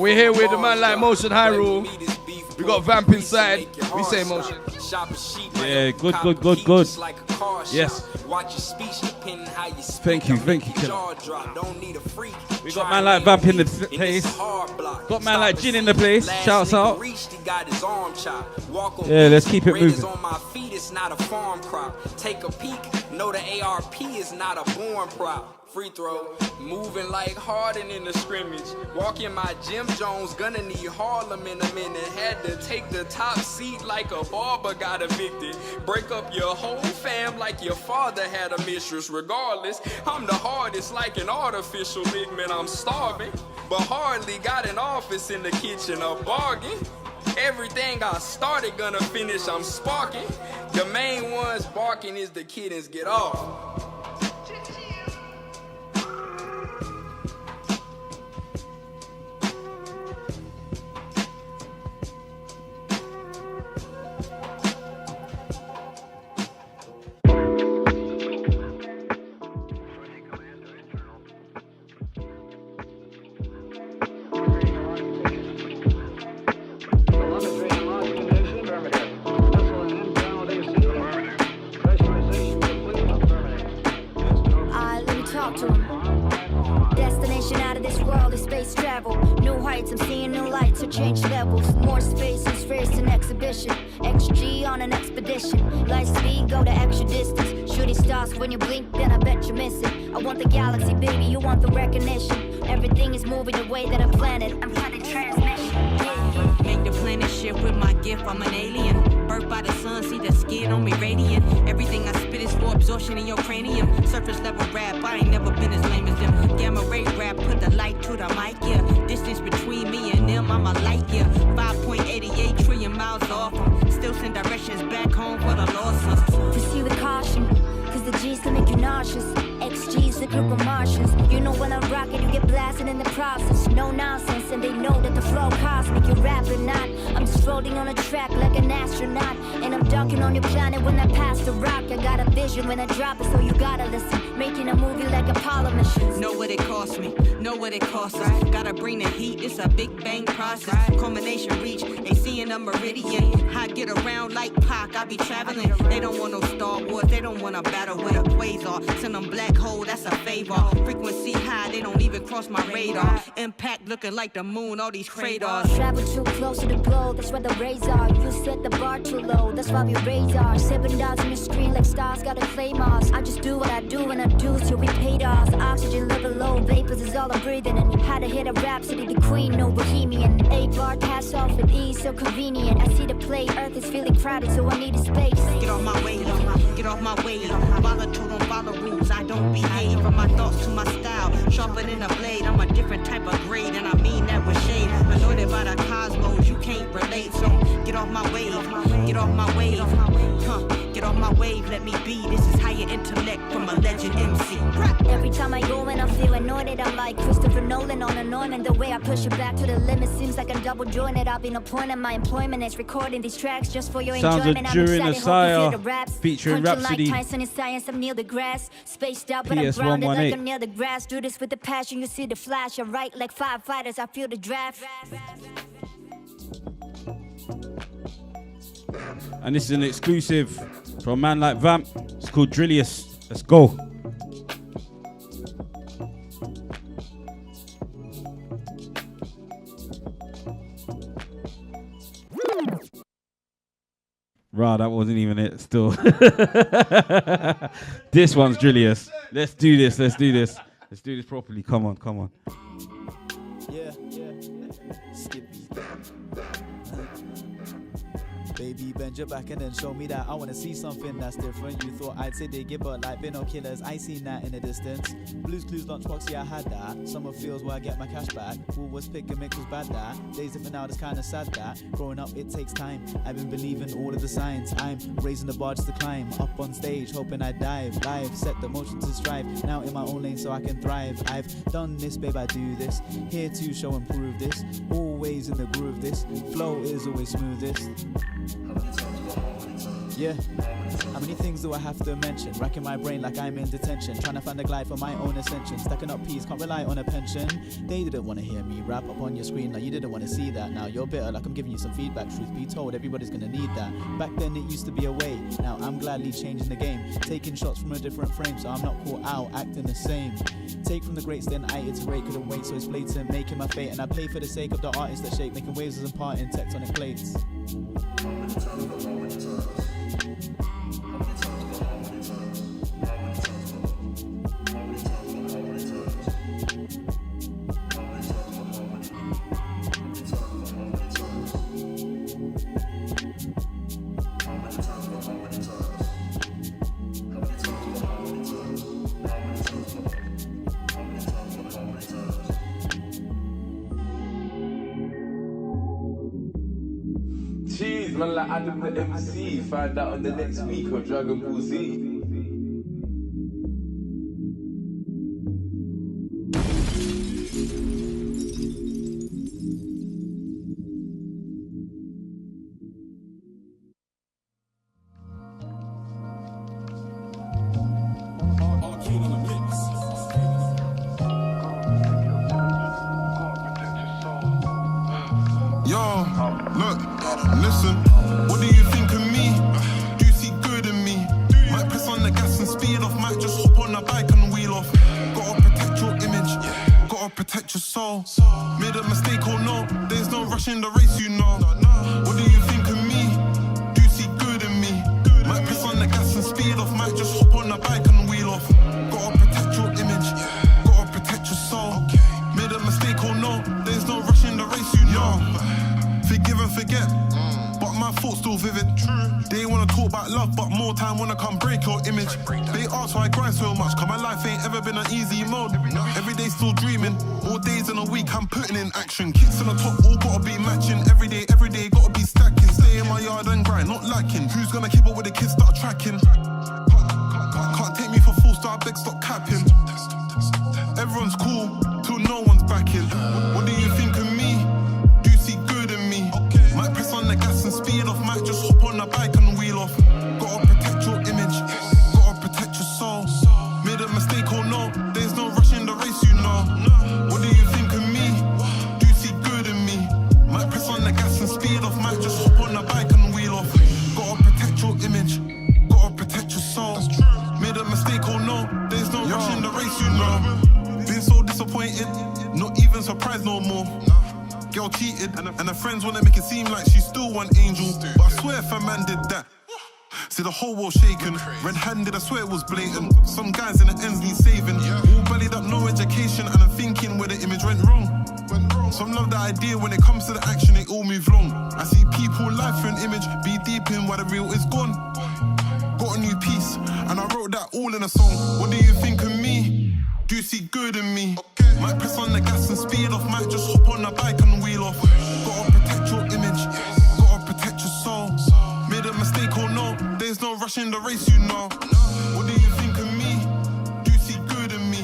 we're here with the man like Motion Hyrule. We got Vamp inside. We say Motion. Yeah, good. Yes. Thank you, killer. We got man like Vamp in the place. Got man like Jin in the place. Shouts out. Yeah, let's keep it moving. It's not a farm crop. Take a peek. Know the ARP is not a born prop. Free throw, moving like Harden in the scrimmage. Walking my Jim Jones, gonna need Harlem in a minute. Had to take the top seat like a barber got evicted. Break up your whole fam like your father had a mistress. Regardless, I'm the hardest like an artificial ligament. I'm starving, but hardly got an office in the kitchen. A bargain. Everything I started gonna finish, I'm sparking. The main ones barking is the kittens get off. When you blink, then I bet you miss it. I want the galaxy, baby, you want the recognition. Everything is moving the way that I planned it. I'm planning transmission. Yeah. Make the planet shift with my gift, I'm an alien. Birthed by the sun, see the skin on me radiant. Everything I spit is for absorption in your cranium. Surface level rap, I ain't never been as lame as them. Gamma ray rap, put the light to the mic, yeah. Distance between me and them, I'm a light, yeah. 5.88 trillion miles off. Still send directions back home for the lost ones. Pursue with caution. Cause the G's can make you nauseous. XG's a group of Martians. You know when I rock it, you get blasted in the process. No nonsense, and they know that the flow cosmic. You rap or not, I'm just floating on a track like an astronaut. And I'm dunking on your planet when I pass the rock. I got a vision when I drop it, so you gotta listen. Making a movie like Apollo missions. Know what it cost me, know what it costs us. Gotta bring the heat, it's a big bang process. Culmination reach, they seeing a meridian. I get around like Pac, I be traveling. They don't want no Star Wars, they don't want a battle with a quasar. Send them black hole, that's a favor. Frequency high, they don't even cross my radar. Impact looking like the moon, all these craters. Travel too close to the glow, that's where the rays are. You set the bar too low, that's why we raise ours. 7 dots on the screen like stars, gotta claim us. I just do what I do and I do till we paid ours. Oxygen level low, vapors is all I'm breathing. And had to hit a rhapsody, the queen, no bohemian. 8 bar pass off with ease, so convenient. I see the play, earth is feeling crowded, so I need a space. Get off my way, get off my way. Volatile, don't follow rules, I don't behave. From my thoughts to my style, sharper than a blade. I'm a different type of grade, and I mean that with shade. Anointed by the cosmos, you can't relate. So get off my wave, get off my wave. Get off my wave, let me be. This is higher intellect from a legend MC. Every time I go and I feel anointed, I'm like Christopher Nolan on anointment. The way I push it back to the limit seems like I'm double jointed. I've been appointed, my employment is recording these tracks just for your Sounds enjoyment. Sounds of During the Sire featuring Punching Rhapsody. Like Tyson in science, I'm near the grass. Spaced out, but I'm grounded like I'm near the grass. Do this with the passion, you see the flash. I write like firefighters, I feel the draft. And this is an exclusive from a man like Vamp. It's called Drillius. Let's go. Rah, that wasn't even it still. This one's Drillius. Let's do this. Let's do this. Let's do this properly. Come on, come on. Yeah. Baby, bend your back and then show me that. I wanna see something that's different. You thought I'd say dig it, but like binoculars, I seen that in the distance. Blues Clues lunchbox, yeah, I had that. Summer feels where I get my cash back. Woolworths pick and mix was bad that. Days different now, it's kinda sad that. Growing up, it takes time. I've been believing all of the signs. I'm raising the bar just to climb. Up on stage, hoping I dive. Live, set the motion to strive. Now in my own lane so I can thrive. I've done this, babe, I do this. Here to show and prove this. Always in the groove, this flow is always smoothest. Yeah. How many things do I have to mention? Racking my brain like I'm in detention. Trying to find a glide for my own ascension. Stacking up peas, can't rely on a pension. They didn't want to hear me rap up on your screen. Now you didn't want to see that. Now you're bitter like I'm giving you some feedback. Truth be told, everybody's gonna need that. Back then it used to be a way. Now I'm gladly changing the game. Taking shots from a different frame, so I'm not caught out acting the same. Take from the greats, then I iterate. Couldn't wait, so it's blatant, making my fate. And I play for the sake of the artists that shape, making waves as imparting tectonic plates. Jeez, man, like Adam the MC, find out on the next week of Dragon Ball Z. Red-handed, I swear it was blatant. Some guys in the ends need saving. All bellied up, no education, and I'm thinking where the image went wrong. Some love the idea, when it comes to the action, they all move long. I see people live for an image, be deep in where the real is gone. Got a new piece, and I wrote that all in a song. What do you think of me? Do you see good in me? Might press on the gas and speed off, might just hop on the bike and wheel off. Gotta protect your image, gotta protect your soul. Made a mistake or no, there's no rush in the race, you know. What do you think of me? Do you see good in me?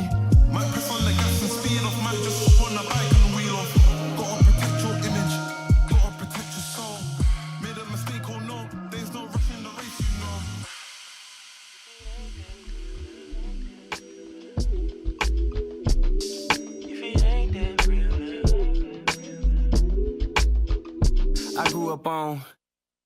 Might press on the gas and speed off, might just hop on the bike and wheel off. Gotta protect your image, gotta protect your soul. Made a mistake or no, there's no rush in the race, you know. I grew up on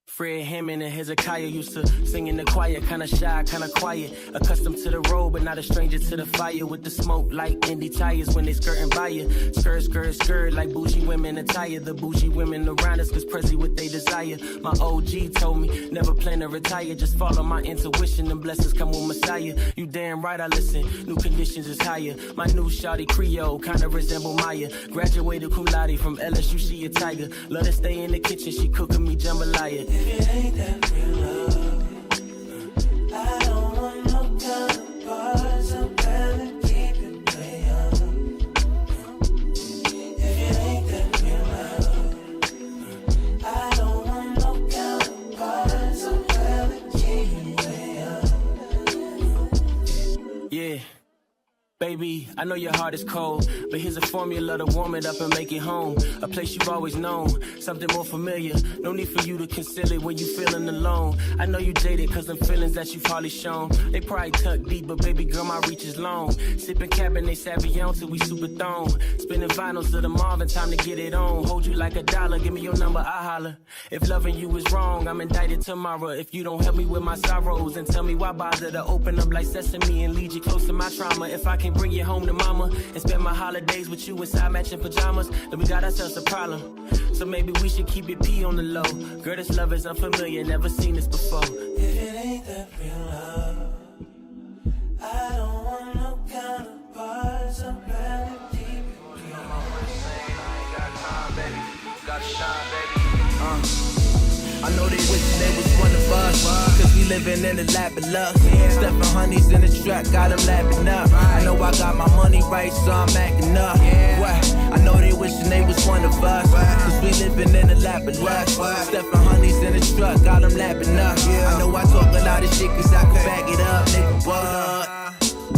Fred Hammond and Hezekiah, used to sing in the choir, kinda shy, kinda quiet. Accustomed to the road, but not a stranger to the fire. With the smoke like Indy tires when they skirting by you. Skirt, skirt, skirt like bougie women attire. The bougie women around us, cause prezi what they desire. My OG told me, never plan to retire. Just follow my intuition and blessings come with Messiah. You damn right I listen, new conditions is higher. My new shawty Creole, kinda resemble Maya. Graduated cum laude from LSU, she a tiger. Love to stay in the kitchen, she cooking me jambalaya. If it ain't that real love, I don't want no counterparts. I'd rather keep it way up. If it ain't that real love, I don't want no counterparts. I'd rather keep it way up. Yeah. Baby, I know your heart is cold, but here's a formula to warm it up and make it home. A place you've always known, something more familiar. No need for you to conceal it when you feeling alone. I know you jaded cause them feelings that you've hardly shown. They probably tuck deep, but baby girl, my reach is long. Sipping Cabernet Sauvignon till we super thrown. Spinning vinyls to the Marvin, time to get it on. Hold you like $1, give me your number, I holler. If loving you is wrong, I'm indicted tomorrow. If you don't help me with my sorrows, and tell me why bother to open up like sesame and lead you close to my trauma. If I can bring you home to mama and spend my holidays with you inside matching pajamas, then we got ourselves a problem. So maybe we should keep it P on the low. Girl, this love is unfamiliar, never seen this before. If it ain't that real love, I don't want no counterparts. I'm better keep it real. I know they wishing they was one of us, cause we living in the lap of luck. Stepping honeys in the truck, got them lapping up. I know I got my money right, so I'm acting up. What? I know they wishing they was one of us, cause we living in the lap of luck. Stepping honeys in the truck, got them lapping up. I know I talk a lot of shit cause I can back it up, nigga, what?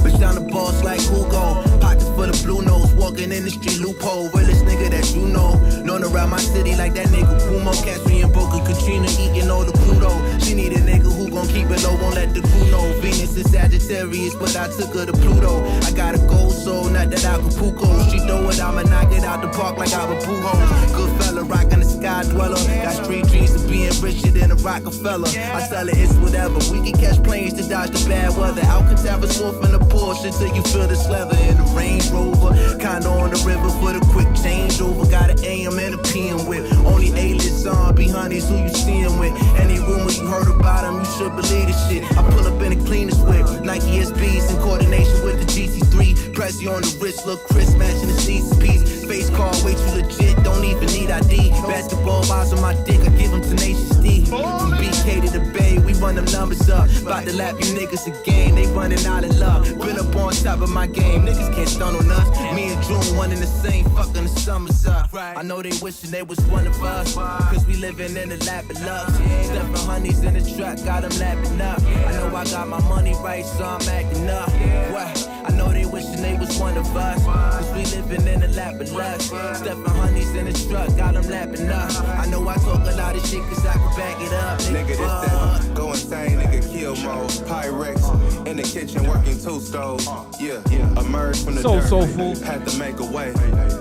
Bitch down the boss like Hugo. Pockets full of blue nose. Walking in the street loophole. Realest nigga that you know. Known around my city like that nigga Kumo. Catch me in Boca Katrina eating all the Pluto. She need a nigga who gon' keep it low. Won't let the crew know. Venus is Sagittarius, but I took her to Pluto. I got a gold soul, not that Acapulco. She throw it, I'ma knock it out the park like I'm a Pujols. Good fella, rockin' the sky dweller. Got street dreams of being richer than a Rockefeller. I tell her it's whatever. We can catch planes to dodge the bad weather. Alcatraz off in the Porsche till you feel this leather in the Range Rover. Kinda on the river for the quick changeover. Got an AM and a PM with. Only A-list be honeys who you seeing with. Any rumor you heard about them, you should believe this shit. I pull up in the cleanest whip. Nike SBs in coordination with the GT3. Pressy on the wrist, look crisp, matching the season piece. Face card, way too legit, don't even need ID. Basketball balls on my dick, I give them tenacious D. From BK to the Bay, we run them numbers up. About to lap you niggas again, they running out of love. Been up on top of my game, niggas can't stun on us. Me and June, one in the same, fucking the summers up. I know they wishing they was one of us, cause we living in the lap of love. Stepping honeys in the truck, got them lapping up. I know I got my money right, so I'm acting up. What? I know they wishing they was one of us, cause we living in the lap of love. Stepping honeys in the truck, got them lapping up. I know I talk a lot of shit cause I can back it up. Nigga, this that go insane, nigga, kill mode. Pyrex in the kitchen working 2 stoves. Yeah, emerged from the dirt. Soulful. Had to make a way.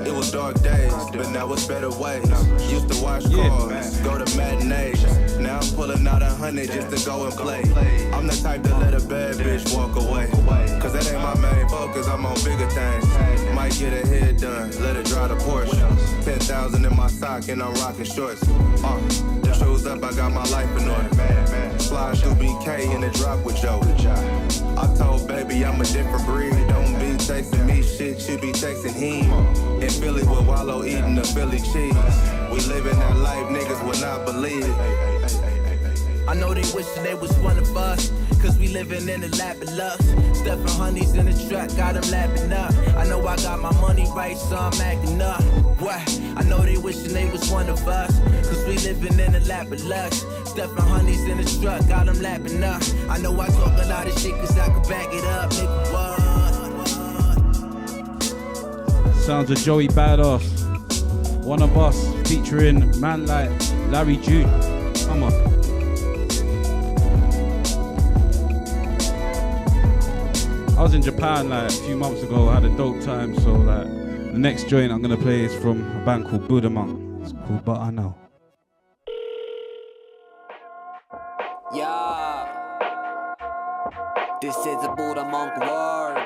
It was dark days, but now it's better ways. Used to watch cars, go to matinees. Now I'm pulling out 100 just to go and play. I'm the type to let a bad bitch walk away. Cause that ain't my main focus, I'm on bigger things. Might get a head done, let it dry the Porsche. 10,000 in my sock and I'm rocking shorts. Shoes up, I got my life in order. Slide through BK in the drop with Joe. I told baby I'm a different breed. Don't be texting me shit, you be texting him. In Philly with Wallow eating the Philly cheese. We living that life, niggas would not believe it. I know they wishing they was one of us, cause we living in the lap of lux. Stepping honeys in the truck, got them lapping up. I know I got my money right, so I'm acting up. What? I know they wishing they was one of us, cause we living in the lap of lux. Stepping honeys in the truck, got them lapping up. I know I talk a lot of shit cause I can back it up, nigga, what? Sounds of Joey Badass. One of us, featuring man like Larry June. Come on. I was in Japan like a few months ago, I had a dope time, so like the next joint I'm gonna play is from a band called Buddha Monk. It's called But I Know. Yeah, this is the Buddha Monk world.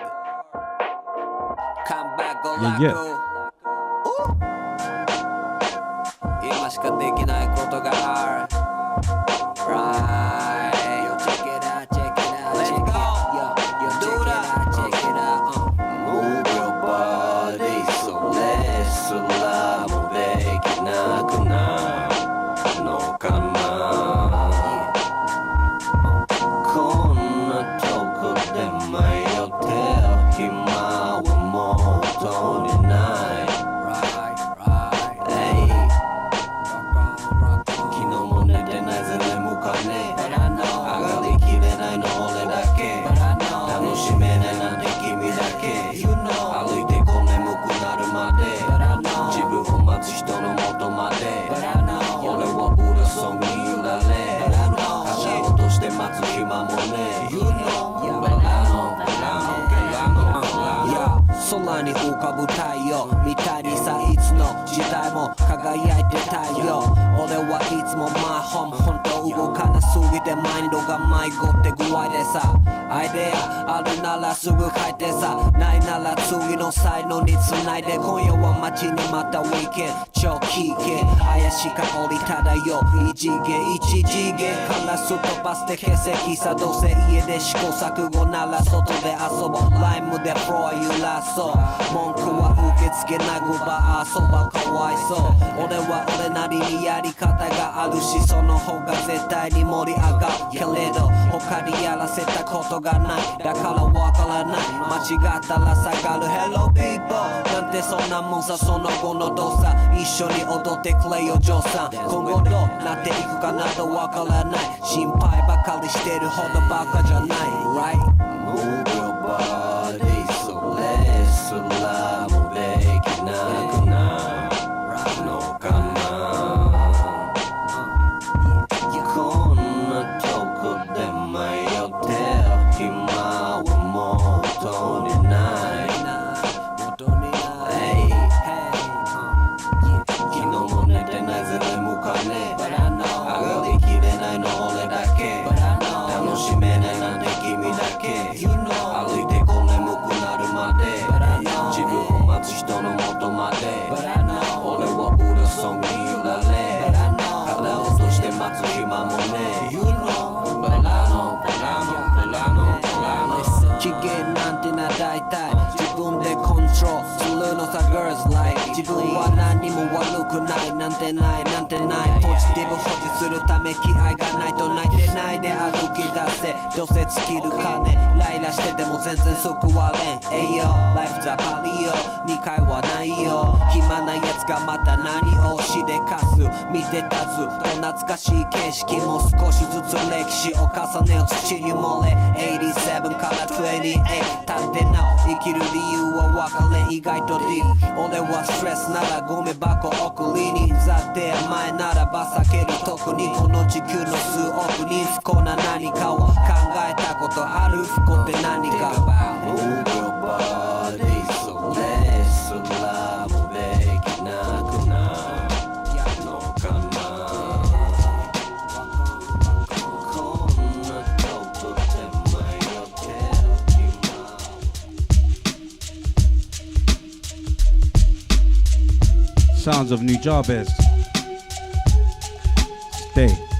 Come back, go back. Ima shika dekinai koto ga aru. Right. Yo, check it out, check it out. Let's go. Yo, check it out, check it out. Move your body so less so loud. Mo dekinaku na no kana. Konna toko de mayote hima wa moto ni nai. Right. Hey. Kino mo まで俺はブルーソングに揺られ肩落として待つ暇もね空に浮かぶ太陽みたいにさいつの時代も輝いて太陽俺はいつもマイホーム本当動かなすぎてマインドが迷子って具合でさアイデアあるならすぐ書いてさないなら次の才能につないで今夜は街にまたウィーケン超危険怪しか降り漂う異次元一次元からすっ飛ばして欠席さどうせ家で試行錯誤なら外で遊ぼうライムでフロア揺らそう文句は受け付けないごば遊ばかわいそう俺は俺なりにやり方があるしその方が絶対に盛り上がるけれど他にやらせたことがないだからわからない間違ったら下がる Hello people なんてそんなもんさその後の動作一緒に踊ってくれよ嬢さん今後どうなっていくかなどわからない心配ばかりしてるほどバカじゃない Right Move your body so let's love もできなくなるのかなこんなとこで迷ってる暇はもうとにない昨日も寝てないぜ眠かねえ上がりきれないの俺だけ楽しめないなんて君だけ歩いてこう眠くなるまで自分を待つ人の元まで俺はブルーソングに揺られ肌落として待つ暇もね機嫌なんてな大体自分でコントロールするのさ Girls like 自分は何にも悪くないなんてないなんてないポジティブ保持するため気合がないと泣いてないで歩き出せどうせ尽きる金ライラしてても全然救われんえいよライフザパリよ2回はないよ暇なやつがまた何をしでかす見てたずっと懐かしい景色も少しずつ歴史を重ねよ土に漏れ87から28立ってなお生きる理由は分かれん意外とディープ俺はストレスならゴミ箱送りに暫定前ならば避ける特にこの地球の数億人不幸な何かを考えたことある不幸って何か Move your body so let's love もできなくなるのかなこんなとこで迷ってる暇 Sounds of New Jabez. Stay.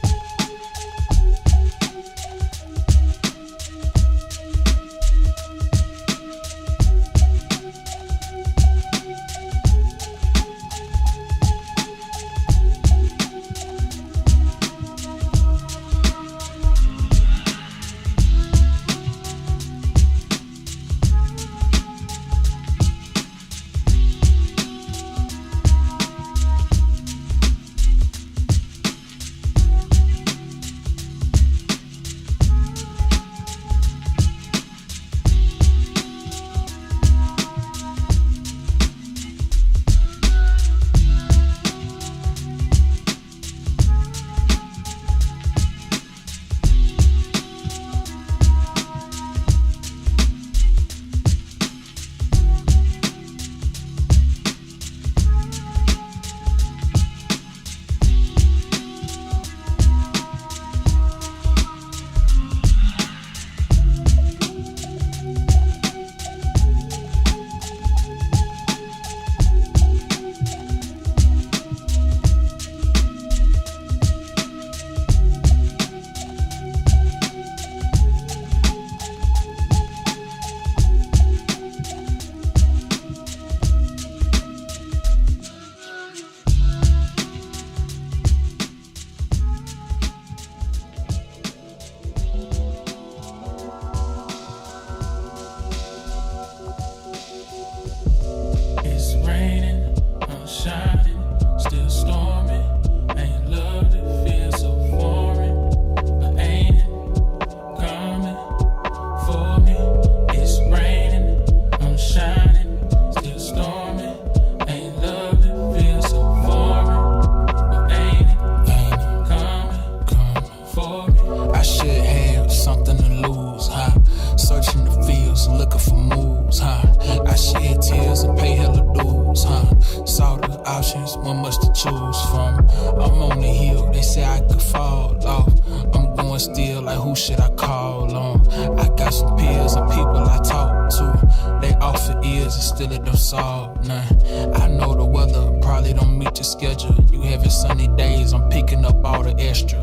still like who should I call on? I got some peers and people I talk to. They offer ears and still it don't solve none. I know the weather probably don't meet your schedule. You having sunny days, I'm picking up all the extra.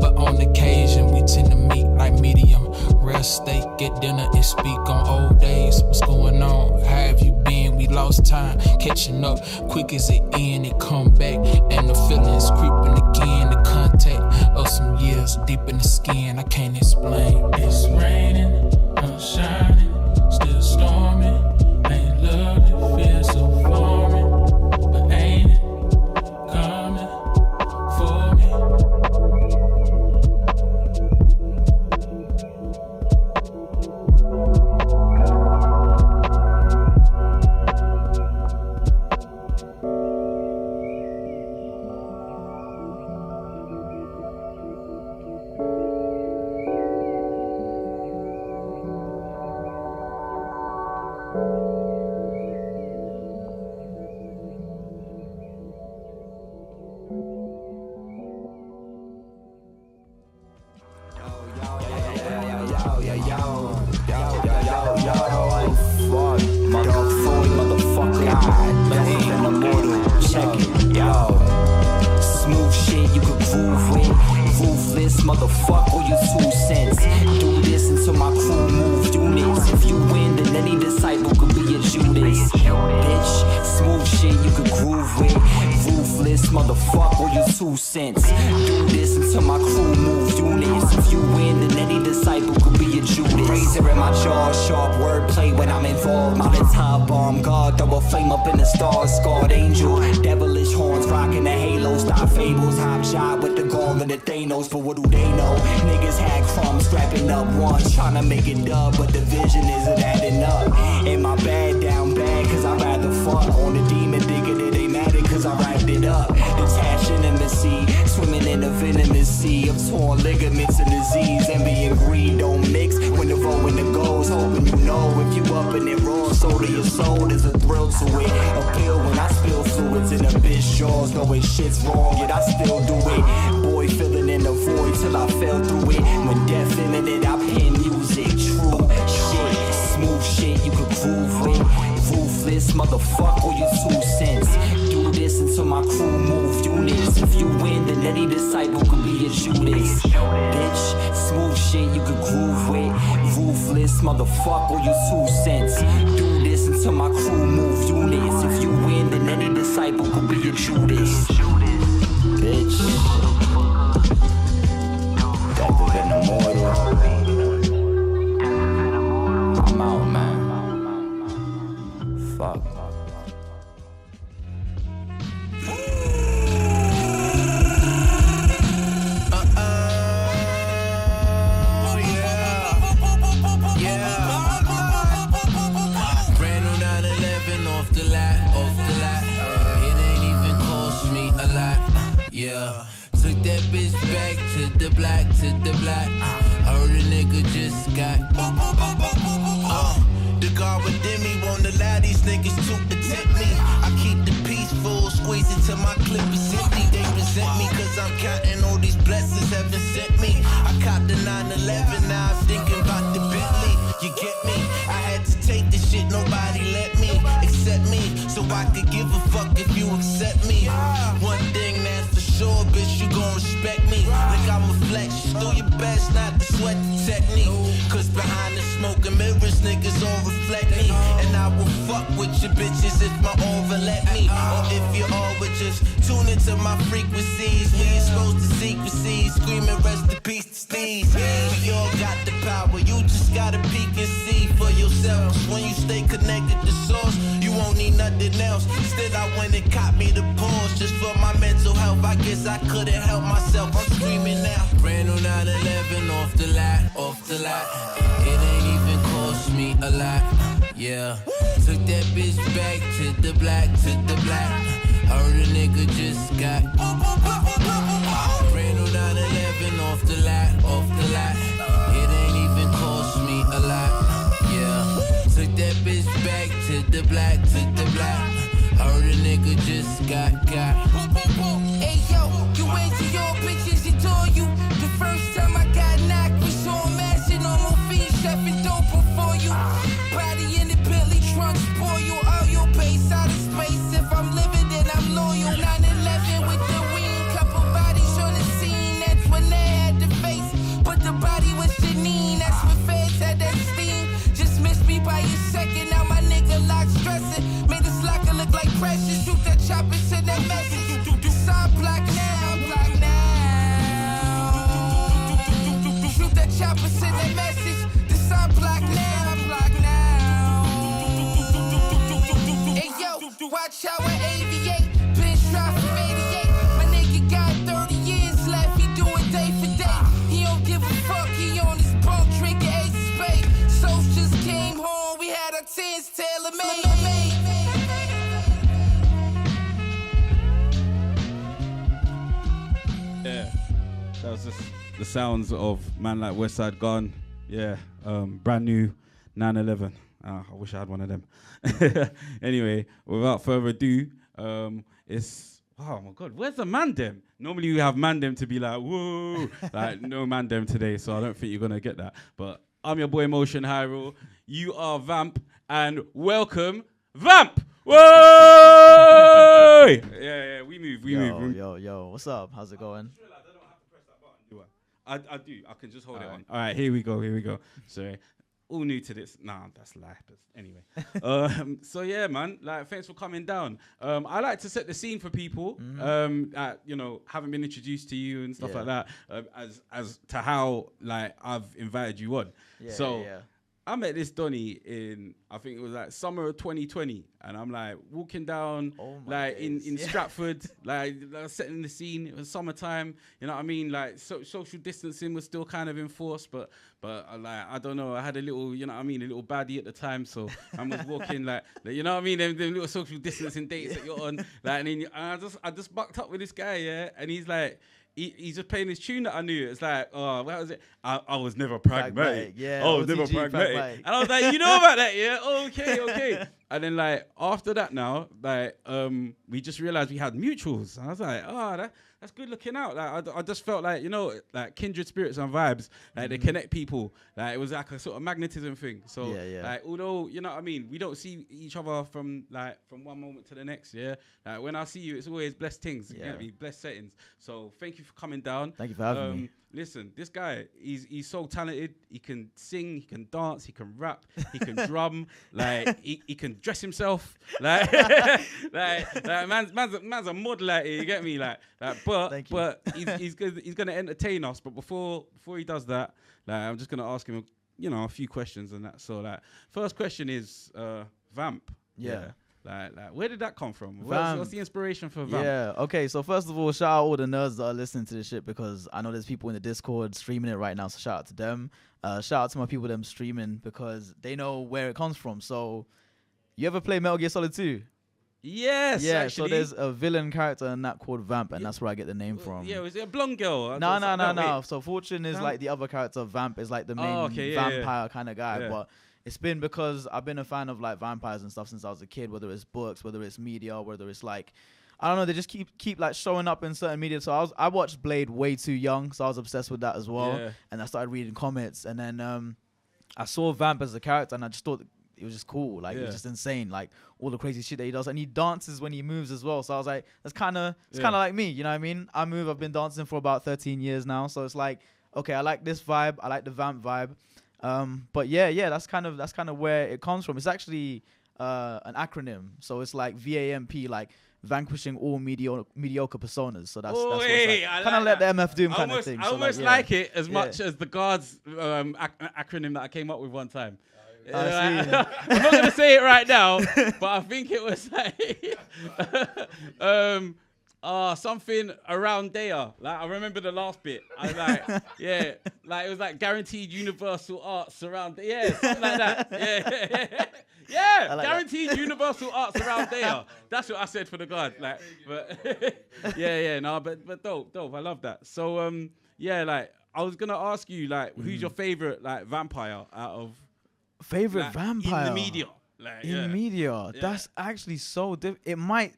But on occasion we tend to meet like medium. Rare steak, get dinner and speak on old days. What's going on? How have you been? We lost time catching up. Quick as it end, it come back. And the feelings creeping again. The contact of some years deep in the skin. I can't explain. It's raining, I'm shining, still storming. Ain't love, it feels so foreign. But ain't it coming for me? Motherfucker, you 2 cents. Do this until my crew move units. If you win, then any disciple could be a Judas. Bitch, smooth shit you could groove with. Ruthless, motherfucker, you 2 cents. Do this until my crew move units. If you win, then any disciple could be a Judas. Razor in my jaw, sharp wordplay when I'm involved. Mountain top bomb, God, throw a flame up in the stars. Scarred angel, devilish horns, rocking the halo. Stop fables, hop shot with the gauntlet of Thanos. But what do they know? Niggas had crumbs, scrapping up ones, trying to make it dub, but the vision isn't adding up. Ain't my bad down bad, cause I'd rather fuck on the demon digger that they mad at, cause I wrapped it up. Detached intimacy, swimming in a venomous sea of torn ligaments and disease. Envy and greed don't mix when the roll and the goes. Hoping you know if you up in it raw, soul to your soul, there's a thrill to it. A pill when I spill fluids in a bitch jaws, knowing shit's wrong, yet I still do it. Boy, filling in the void till I fell through it. When death imminent, I pen music. True shit, smooth shit you could groove with. Ruthless, motherfucker, you 2 cents. Do this until my crew move units. If you win, then any disciple could be a Judas. Bitch, smooth shit you could groove with. Ruthless, motherfucker, you 2 cents. Do this until my crew move units. If you win, then any disciple could be a Judas. Bitch. I'm out, man. Fuck. Brand new 911 off the lot. It ain't even cost me a lot. Yeah. Took that bitch back to the block. Heard a nigga just got. The guard within me won't allow these niggas to protect me. I keep the peaceful, squeeze it till my clip is empty. They resent me cause I'm counting all these blessings heaven sent me. I caught the 911, now I'm thinking about the Bentley. You get me? I had to take this shit, nobody let me accept me. So I could give a fuck if you accept me. One thing that's for sure, bitch, you gon' respect me. Like I'm a flex, do your best not to sweat the technique. Cause behind the smoke and mirrors, niggas all reflect me. And I will fuck with your bitches if my over let me. Or if you all would just tune into my frequencies. We exposed to secrecies, screaming rest in peace to Steve's. We all got the power, you just gotta peek and see for yourself. When you stay connected to source, you won't need nothing else. Instead I went and caught me the pause just for my mental health. I guess I couldn't help myself, I'm screaming now. Brand new 911 off the lot. It ain't even cost me a lot. Yeah. Took that bitch back to the block. Heard a nigga just got. Brand new 911 off the lot. It ain't even cost me a lot. Yeah. Took that bitch back to the block. Heard a nigga just got. Hey yo, you ain't to your bitches, adore you. The first time I got chopper send that message. This I'm block now. Hey yo, watch how I aviate. Been shot from 88. My nigga got 30 years left. He doing day for day. He don't give a fuck. He on his bunk drinking ace of spade. Souls just came home. We had our tens tailor made. Yeah, that was just the sounds of man like Westside Gun. Yeah, brand new 911. I wish I had one of them. Anyway, without further ado, it's oh my god, where's the mandem? Normally we have mandem to be like whoa, like no mandem today, so I don't think you're gonna get that. But I'm your boy Motion Hyrule. You are Vamp, and welcome Vamp. Whoa! Yeah, we move. Yo, what's up? How's it going? I do. I can just hold it on. All right, here we go. Sorry. All new to this. Nah, that's life. But anyway. So yeah, man. Like, thanks for coming down. I like to set the scene for people. That, you know, haven't been introduced to you and stuff like that. As to how like I've invited you on. I met this Donny in, I think it was like summer of 2020, and I'm like walking down like in Stratford, like setting the scene. It was summertime, you know what I mean? Like social distancing was still kind of enforced, but like I don't know, I had a little, you know what I mean, a little baddie at the time, so I was walking like you know what I mean, them little social distancing dates that you're on, like, and then I just bucked up with this guy, and he's like. He's just playing this tune that I knew. It's like, oh, what was it? I was never pragmatic. Yeah, I was never pragmatic. And I was like, you know about that, yeah? Okay. And then like after that now, like we just realized we had mutuals. And I was like, oh, that's good looking out. Like I just felt like, you know, like kindred spirits and vibes, like they connect people. Like it was like a sort of magnetism thing. So like although, you know what I mean, we don't see each other from one moment to the next, yeah? Like when I see you, it's always blessed things, you get me? Blessed settings. So thank you for coming down. Thank you for having me. Listen, this guy, he's so talented. He can sing, he can dance, he can rap, he can drum. Like he can dress himself. Like man's a model at it. You get me? Like but he's gonna entertain us. But before he does that, like I'm just gonna ask him, you know, a few questions and that. So like, first question is Vamp. Yeah. Like, where did that come from? What's the inspiration for Vamp? Yeah, okay, so first of all, shout out all the nerds that are listening to this shit, because I know there's people in the Discord streaming it right now, so shout out to them. Shout out to my people them streaming, because they know where it comes from. So, you ever play Metal Gear Solid 2? Yes, yeah, actually. So there's a villain character in that called Vamp, and that's where I get the name from. Yeah, was it a blonde girl? No. So Fortune is like the other character. Vamp is like the main vampire kind of guy, but it's been because I've been a fan of like vampires and stuff since I was a kid, whether it's books, whether it's media, whether it's like, I don't know, they just keep like showing up in certain media. So I watched Blade way too young, so I was obsessed with that as well. Yeah. And I started reading comics, and then I saw Vamp as a character, and I just thought it was just cool. Like it was just insane, like all the crazy shit that he does, and he dances when he moves as well. So I was like, that's kind of like me, you know what I mean? I move. I've been dancing for about 13 years now, so it's like, okay, I like this vibe. I like the Vamp vibe. But yeah, that's kind of where it comes from. It's actually an acronym, so it's like VAMP, like vanquishing all mediocre personas. So that's what it's like. Kind of let the MF Doom kind of thing. I almost like it as much as the Guardz acronym that I came up with one time. I'm not gonna say it right now, but I think it was like something around there. Like I remember the last bit. I was like, like it was like guaranteed universal arts around there. Yeah, something like that. Yeah, like guaranteed universal arts around there. That's what I said for the guard. Like, but but dope. I love that. So like I was gonna ask you, like, who's your favorite like vampire out of favorite vampire in the media? Like, in the media, that's actually so it might.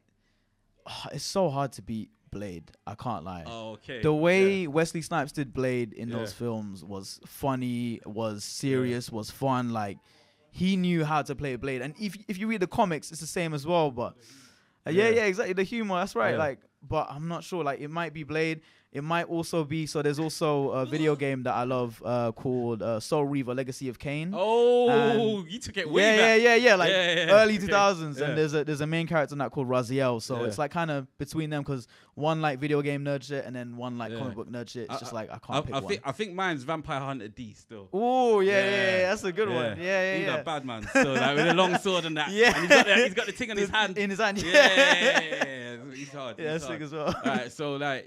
It's so hard to beat Blade. I can't lie. Oh, okay. The way Wesley Snipes did Blade in those films was funny, was serious, was fun. Like he knew how to play Blade. And if you read the comics, it's the same as well. But exactly, the humor. That's right. Like but I'm not sure. Like, it might be Blade. It might also be, so there's also a video game that I love called Soul Reaver Legacy of Kain. Oh, you took it way back. Yeah. Like early Okay. 2000s. Yeah. And there's a main character in that called Raziel. So it's like kind of between them because one like video game nerd shit and then one like comic book nerd shit. It's just like I can't pick one. I think mine's Vampire Hunter D still. Oh, yeah. That's a good one. Yeah. He's a bad man still, like with a long sword and that. Yeah. And he's got the thing on his hand. In his hand. Yeah. He's hard. Yeah, he's sick hard. as well. Alright, so like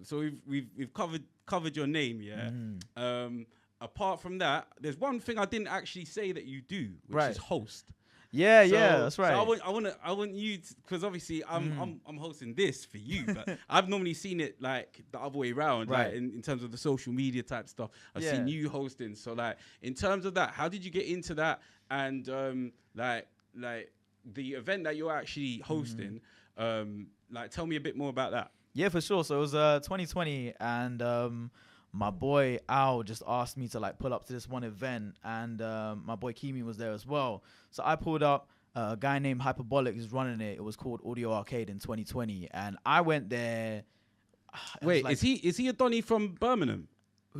so we've covered your name, yeah. Apart from that, there's one thing I didn't actually say that you do, which is host. Yeah, that's right. So I want you because obviously I'm hosting this for you, but I've normally seen it like the other way around, Right. like in terms of the social media type stuff. I've seen you hosting. So like in terms of that, how did you get into that? And like the event that you're actually hosting, like tell me a bit more about that. Yeah, for sure. So it was 2020, and my boy Al just asked me to like pull up to this one event, and my boy Kimi was there as well. So I pulled up. A guy named Hyperbolic is running it. It was called Audio Arcade in 2020, and I went there. Wait, is he a Donny from Birmingham?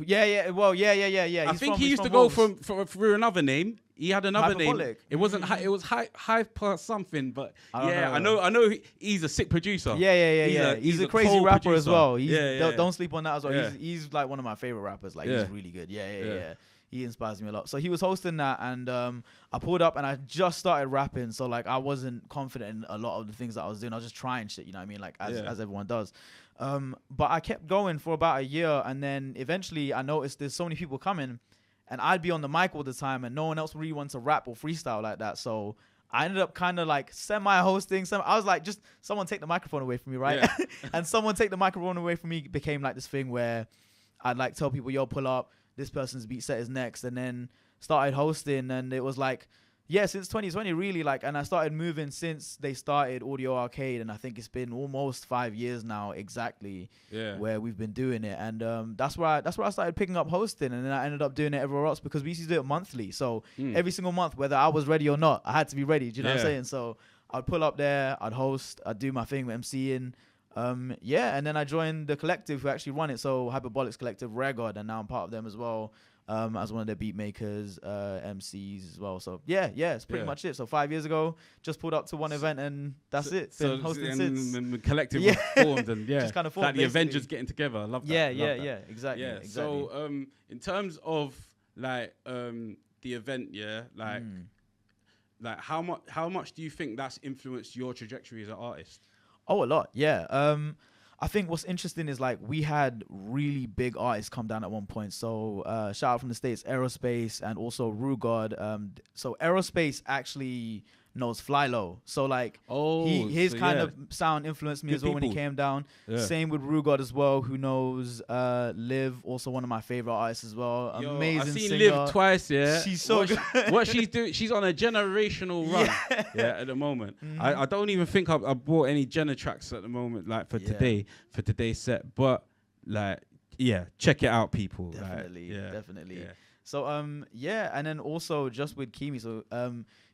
Yeah. Well, yeah. I think he used to go through another name. He had another name. Hyperbolic. It wasn't. It was Hyper something. But I know he's a sick producer. Yeah. He's a crazy rapper as well. Don't sleep on that as well. Yeah. He's like one of my favorite rappers. Like he's really good. Yeah. He inspires me a lot. So he was hosting that, and I pulled up, and I just started rapping. So like I wasn't confident in a lot of the things that I was doing. I was just trying shit. You know what I mean? Like as everyone does. But I kept going for about a year, and then eventually I noticed there's so many people coming, and I'd be on the mic all the time, and no one else really wanted to rap or freestyle like that. So I ended up kind of like semi-hosting. I was like, just someone take the microphone away from me, right? Yeah. And someone take the microphone away from me became like this thing where I'd like tell people, yo, pull up. This person's beat set is next, and then started hosting, and it was like, since 2020 really, like, and I started moving since they started Audio Arcade, and I think it's been almost 5 years now exactly where we've been doing it, and that's where I started picking up hosting, and then I ended up doing it everywhere else because we used to do it monthly, so every single month, whether I was ready or not, I had to be ready. Do you know what I'm saying? So I'd pull up there, I'd host, I'd do my thing with MCing. And then I joined the collective who actually run it, so Hyperbolic's collective, Rare God, and now I'm part of them as well, as one of their beat makers, MCs as well. So it's pretty much it. So 5 years ago, just pulled up to one event, and that's it. Been hosting since. And the collective was formed, and just kind of formed, like the Avengers getting together. I love that. Exactly. Yeah. So in terms of like the event, like how much do you think that's influenced your trajectory as an artist? Oh, a lot, yeah. I think what's interesting is like we had really big artists come down at one point. So shout out from the States, Aerospace, and also Rugod. So Aerospace actually knows Fly Low. So like his kind of sound influenced me as well when he came down. Same with Rugod as well, who knows Liv, also one of my favorite artists as well. Amazing I've seen singer. Liv twice, She's so good. What she's doing, she's on a generational run at the moment. I don't even think I bought any Jenna tracks at the moment, like for today's set. But like, check it out, people. Definitely. Yeah. So and then also just with Kimi, so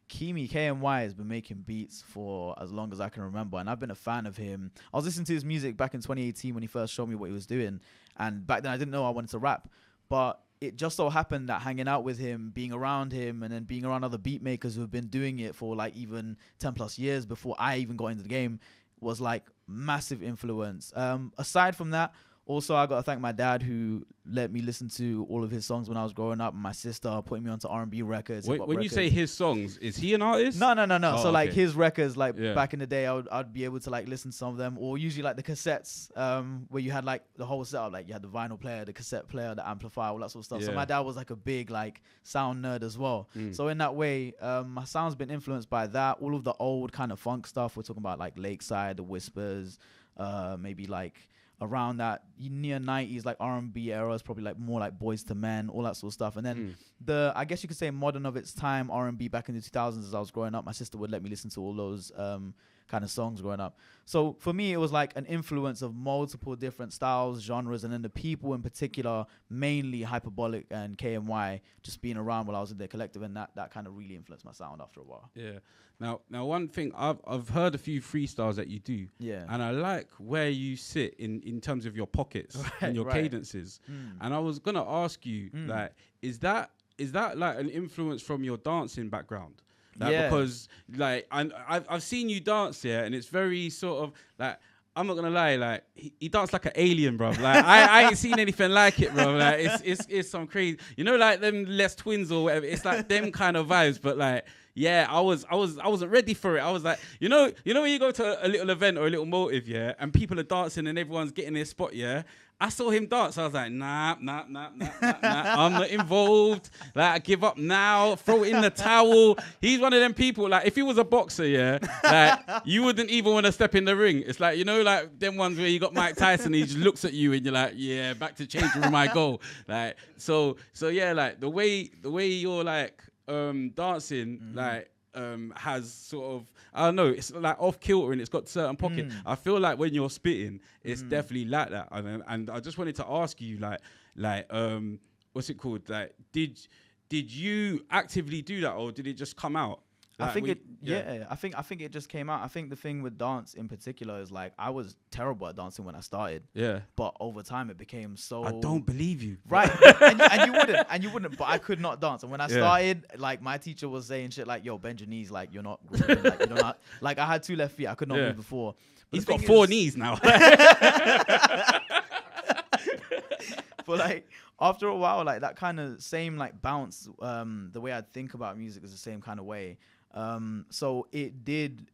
Kimi, KMY, has been making beats for as long as I can remember, and I've been a fan of him. I was listening to his music back in 2018 when he first showed me what he was doing, and back then I didn't know I wanted to rap, but it just so happened that hanging out with him, being around him, and then being around other beat makers who have been doing it for like even 10 plus years before I even got into the game was like massive influence. Aside from that, also, I got to thank my dad who let me listen to all of his songs when I was growing up, and my sister putting me onto R&B records. When you say his songs, is he an artist? No. Oh, so like his records, like back in the day, I'd be able to like listen to some of them, or usually like the cassettes, where you had like the whole setup, like you had the vinyl player, the cassette player, the amplifier, all that sort of stuff. So my dad was like a big like sound nerd as well. So in that way, my sound's been influenced by that. All of the old kind of funk stuff. We're talking about like Lakeside, the Whispers, maybe like around that near 90s like R&B era is probably like more like Boys to Men, all that sort of stuff. And then the, I guess you could say modern of its time R&B back in the 2000s as I was growing up, my sister would let me listen to all those kind of songs growing up. So for me, it was like an influence of multiple different styles, genres, and then the people in particular, mainly Hyperbolic and KMY, just being around while I was in their collective, and that kind of really influenced my sound after a while. Yeah. Now one thing, I've heard a few freestyles that you do, and I like where you sit in terms of your pockets and your cadences. And I was gonna ask you, like, is that like an influence from your dancing background? Like, because like I've seen you dance here, and it's very sort of like, I'm not gonna lie, like he danced like an alien, bro. Like I ain't seen anything like it, bro. Like it's some crazy, you know, like them Les Twins or whatever. It's like them kind of vibes, but like. Yeah, I wasn't ready for it. I was like, you know when you go to a little event or a little motive, yeah, and people are dancing and everyone's getting their spot, yeah. I saw him dance. I was like, nah. I'm not involved. Like, I give up now. Throw it in the towel. He's one of them people. Like, if he was a boxer, yeah, like you wouldn't even want to step in the ring. It's like, you know, like them ones where you got Mike Tyson. He just looks at you and you're like, yeah, back to changing room I go. Like, so yeah, like the way you're like. Dancing like has sort of, I don't know, it's like off kilter and it's got certain pocket. I feel like when you're spitting, it's definitely like that. And I just wanted to ask you, like what's it called? Like, did you actively do that, or did it just come out? Like, I think I think it just came out. I think the thing with dance in particular is like I was terrible at dancing when I started. Yeah. But over time it became so. I don't believe you. Right. and you wouldn't. But I could not dance. And when I started, like my teacher was saying shit like, "Yo, bend your knees. Like you're not. Grooving, like you don't. Like I had 2 left feet. I could not move before. But he's got 4 knees now. But like after a while, like that kind of same like bounce. The way I think about music is the same kind of way. So it did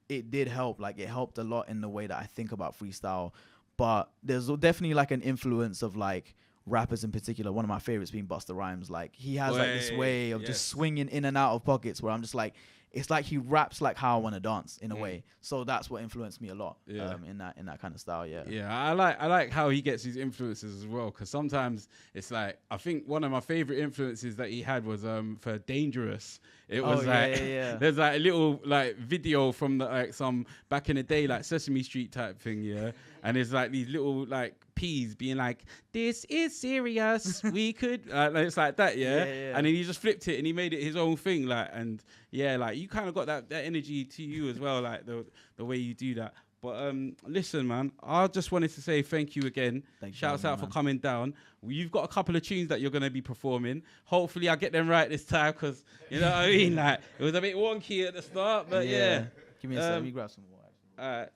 help. Like it helped a lot in the way that I think about freestyle. But there's definitely like an influence of like rappers in particular. One of my favorites being Busta Rhymes. Like he has like this way of just swinging in and out of pockets where I'm just like, it's like he raps like how I want to dance in a way. So that's what influenced me a lot in that kind of style. Yeah, I like how he gets his influences as well, because sometimes it's like, I think one of my favorite influences that he had was for Dangerous. It was there's like a little like video from the like some back in the day like Sesame Street type thing, and it's like these little like peas being like, this is serious, we could like it's like that, and then he just flipped it and he made it his own thing, like, and like you kind of got that energy to you as well, like the way you do that. But listen, man, I just wanted to say thank you again. Shouts out for coming down. You've got a couple of tunes that you're going to be performing. Hopefully I get them right this time, because, you know what I mean? Like, it was a bit wonky at the start, but yeah. Give me a sec, let me grab some water. All right.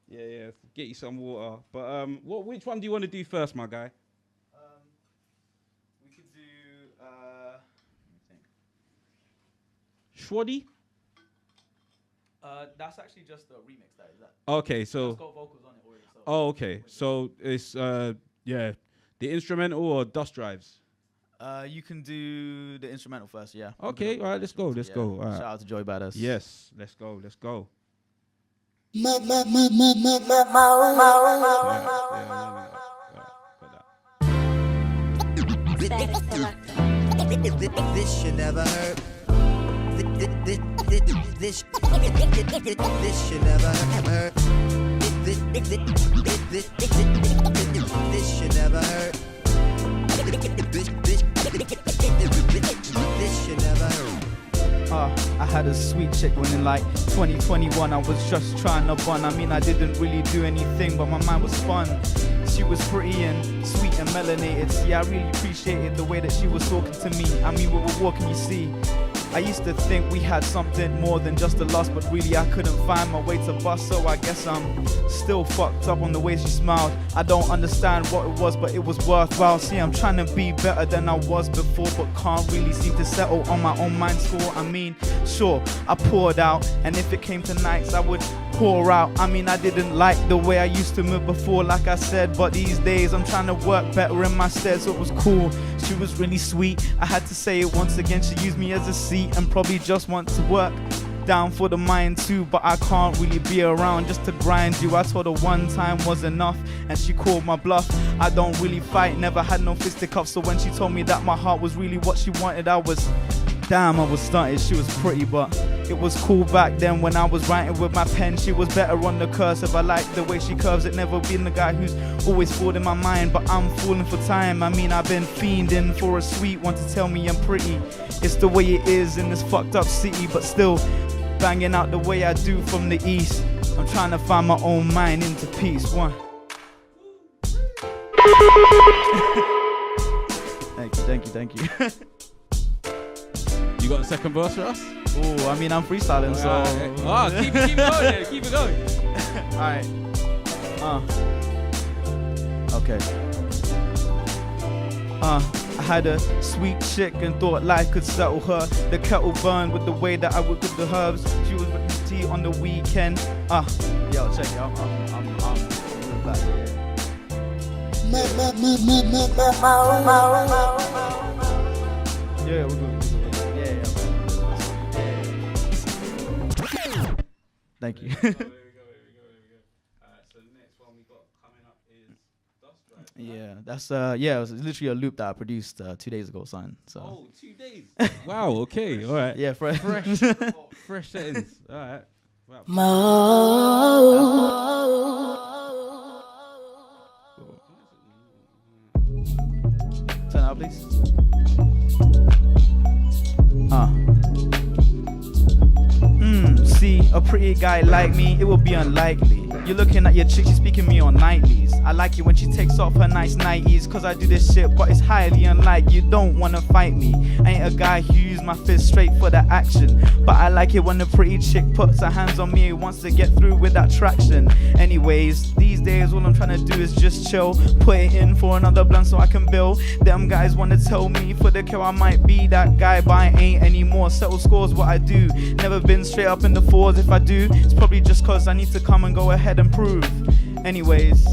Yeah. Get you some water. But which one do you want to do first, my guy? We could do, Schwaddy? That's actually just a remix. That is that. Okay, so. It's got vocals on it already. So. Oh, okay. So it's the instrumental or Dust Drives? You can do the instrumental first. Yeah. Okay. All right. Let's go. All right. Shout out to Joey Badass. Yes. Let's go. This should never hurt. This should never hurt. This should never hurt. This should never hurt. I had a sweet chick when in like 2021 I was just trying to bun. I mean, I didn't really do anything, but my mind was fun. She was pretty and sweet and melanated. See, I really appreciated the way that she was talking to me. I mean, we were walking, you see. I used to think we had something more than just a lust, but really I couldn't find my way to bust, so I guess I'm still fucked up on the way she smiled. I don't understand what it was, but it was worthwhile. See, I'm trying to be better than I was before, but can't really seem to settle on my own mind score. I mean, sure, I poured out, and if it came to nights, I would pour out. I mean, I didn't like the way I used to move before, like I said, but these days I'm trying to work better in my stead, so it was cool. She was really sweet. I had to say it once again. She used me as a seat and probably just wants to work down for the mind too, but I can't really be around just to grind you. I told her one time was enough and she called my bluff. I don't really fight, never had no fisticuffs, so when she told me that my heart was really what she wanted, I was Damn, I was stunted, she was pretty, but it was cool back then when I was writing with my pen. She was better on the cursive. I like the way she curves it. Never been the guy who's always falling in my mind, but I'm falling for time. I mean, I've been fiending for a sweet one to tell me I'm pretty. It's the way it is in this fucked up city, but still banging out the way I do from the east. I'm trying to find my own mind into peace. One. Thank you. You got a second verse for us? Oh, I mean, I'm freestyling, so... keep it going then. Keep it going. Alright. Okay. I had a sweet chick and thought life could settle her. The kettle burned with the way that I would cook the herbs. She was with the tea on the weekend. Yo, check it out. I'm back here. Yeah, we're good. Yeah. Thank you. Here we go. Alright, so the next one we got coming up is Dust Drive. Yeah, that's it was literally a loop that I produced 2 days ago, son. So. Oh, 2 days. Wow. Okay. All right. Yeah, fresh settings. All right. Wow. Turn out, please. See, a pretty guy like me, it would be unlikely. You're looking at your chick, she's speaking me on nightlies. I like it when she takes off her nice nighties, cause I do this shit, but it's highly unlike. You don't wanna fight me. I ain't a guy who use my fist straight for the action, but I like it when a pretty chick puts her hands on me and wants to get through with that traction. Anyways, these days all I'm trying to do is just chill, put it in for another blunt so I can bill. Them guys wanna tell me for the kill I might be that guy, but I ain't anymore. Settle scores what I do, never been straight up in the fours. If I do, it's probably just cause I need to come and go ahead and prove. Anyways,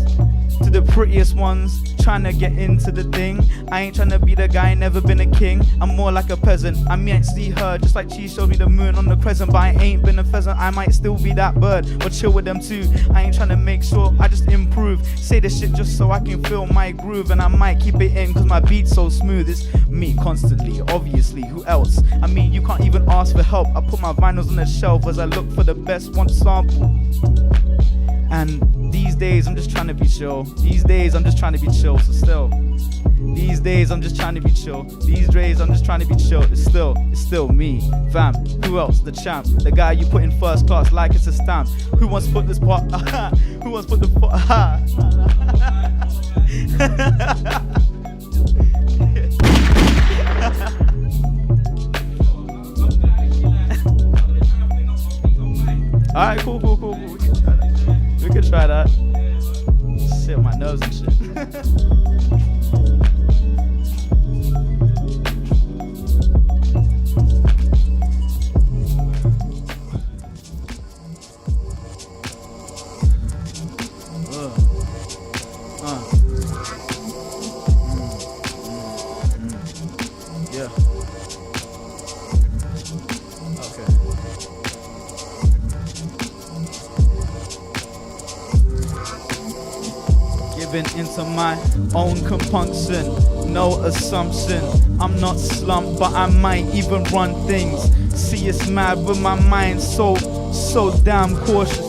to the prettiest ones trying to get into the thing, I ain't trying to be the guy, never been a king. I'm more like a peasant. I might see her just like she showed me the moon on the crescent, but I ain't been a pheasant. I might still be that bird or chill with them too. I ain't trying to make sure, I just improve. Say this shit just so I can feel my groove, and I might keep it in cause my beat's so smooth. It's me constantly, obviously, who else? I mean, you can't even ask for help. I put my vinyls on the shelf as I look for the best one to sample. And these days I'm just trying to be chill. These days I'm just trying to be chill. So still, these days I'm just trying to be chill. These days I'm just trying to be chill. It's still me, Vamp. Who else? The champ, the guy you put in first class like it's a stamp. Who wants to put this part? Who wants to put the Alright, cool. We can try that. Shit, my nose and shit. Yeah. Giving into my own compunction, no assumption. I'm not slumped, but I might even run things. See, it's mad with my mind, so damn cautious,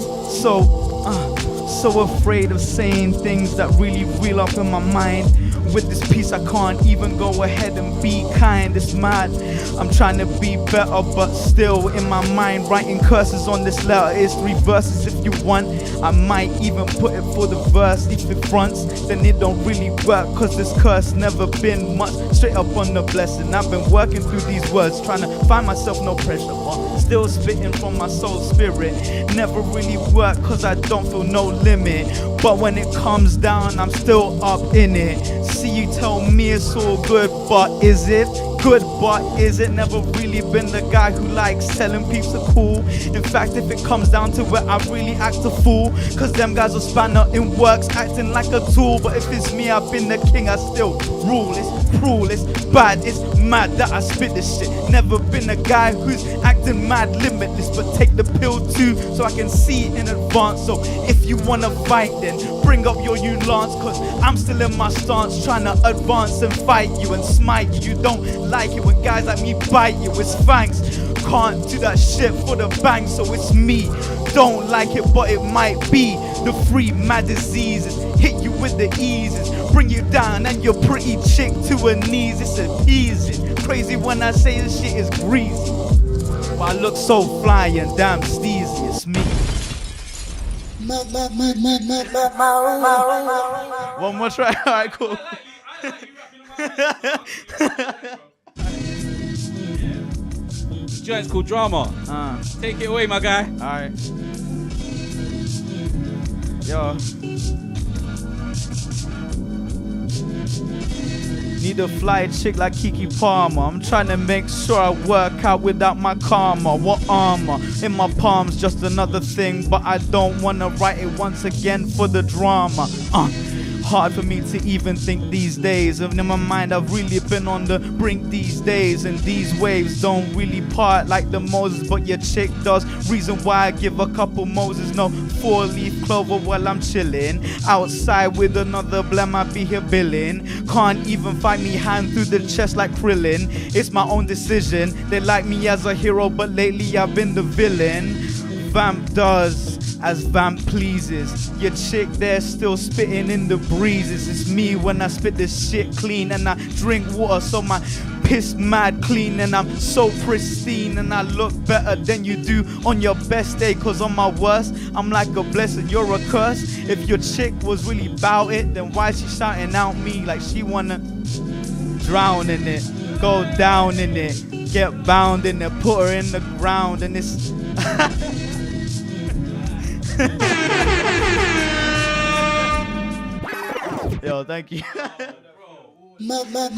so afraid of saying things that really reel up in my mind. With this piece I can't even go ahead and be kind. It's mad, I'm trying to be better, but still in my mind writing curses on this letter. It's 3 verses if you want. I might even put it for the verse. If it fronts, then it don't really work, cause this curse never been much. Straight up on the blessing, I've been working through these words, trying to find myself, no pressure, but still spitting from my soul spirit. Never really work cause I don't feel no limit, but when it comes down I'm still up in it. See, you tell me it's all good, but is it? Good, but is it? Never really been the guy who likes telling peeps are cool. In fact, if it comes down to it, I really act a fool, cause them guys are spanner in works, acting like a tool. But if it's me, I've been the king, I still rule. It's cruel, it's bad, it's mad that I spit this shit. Never been a guy who's acting acting mad limitless, but take the pill too so I can see it in advance. So if you wanna fight, then bring up your new lance, cause I'm still in my stance, trying to advance and fight you and smite you. You don't like it when guys like me bite you, it's thanks. Can't do that shit for the bang, so it's me. Don't like it, but it might be the free mad diseases. Hit you with the eases, bring you down and your pretty chick to her knees. It's appeasing, crazy when I say this shit is greasy, but I look so fly and damn steezy. It's me. One more try. Alright, cool. This joint's called Drama. Take it away, my guy. Alright. Yo. Need a fly chick like Kiki Palmer. I'm trying to make sure I work out without my karma. What armor? In my palms, just another thing, but I don't wanna write it once again for the drama. Hard for me to even think these days. And in my mind, I've really been on the brink these days. And these waves don't really part like the Moses, but your chick does. Reason why I give a couple Moses no 4-leaf clover while I'm chilling outside with another blem. I be here billing. Can't even find me hand through the chest like Krillin. It's my own decision. They like me as a hero, but lately I've been the villain. Vamp does as Vamp pleases. Your chick there still spitting in the breezes. It's me when I spit this shit clean and I drink water so my piss mad clean and I'm so pristine and I look better than you do on your best day, cause on my worst I'm like a blessing, you're a curse. If your chick was really bout it, then why is she shouting out me like she wanna drown in it, go down in it, get bound in it, put her in the ground and it's Yo, thank you. Listen, I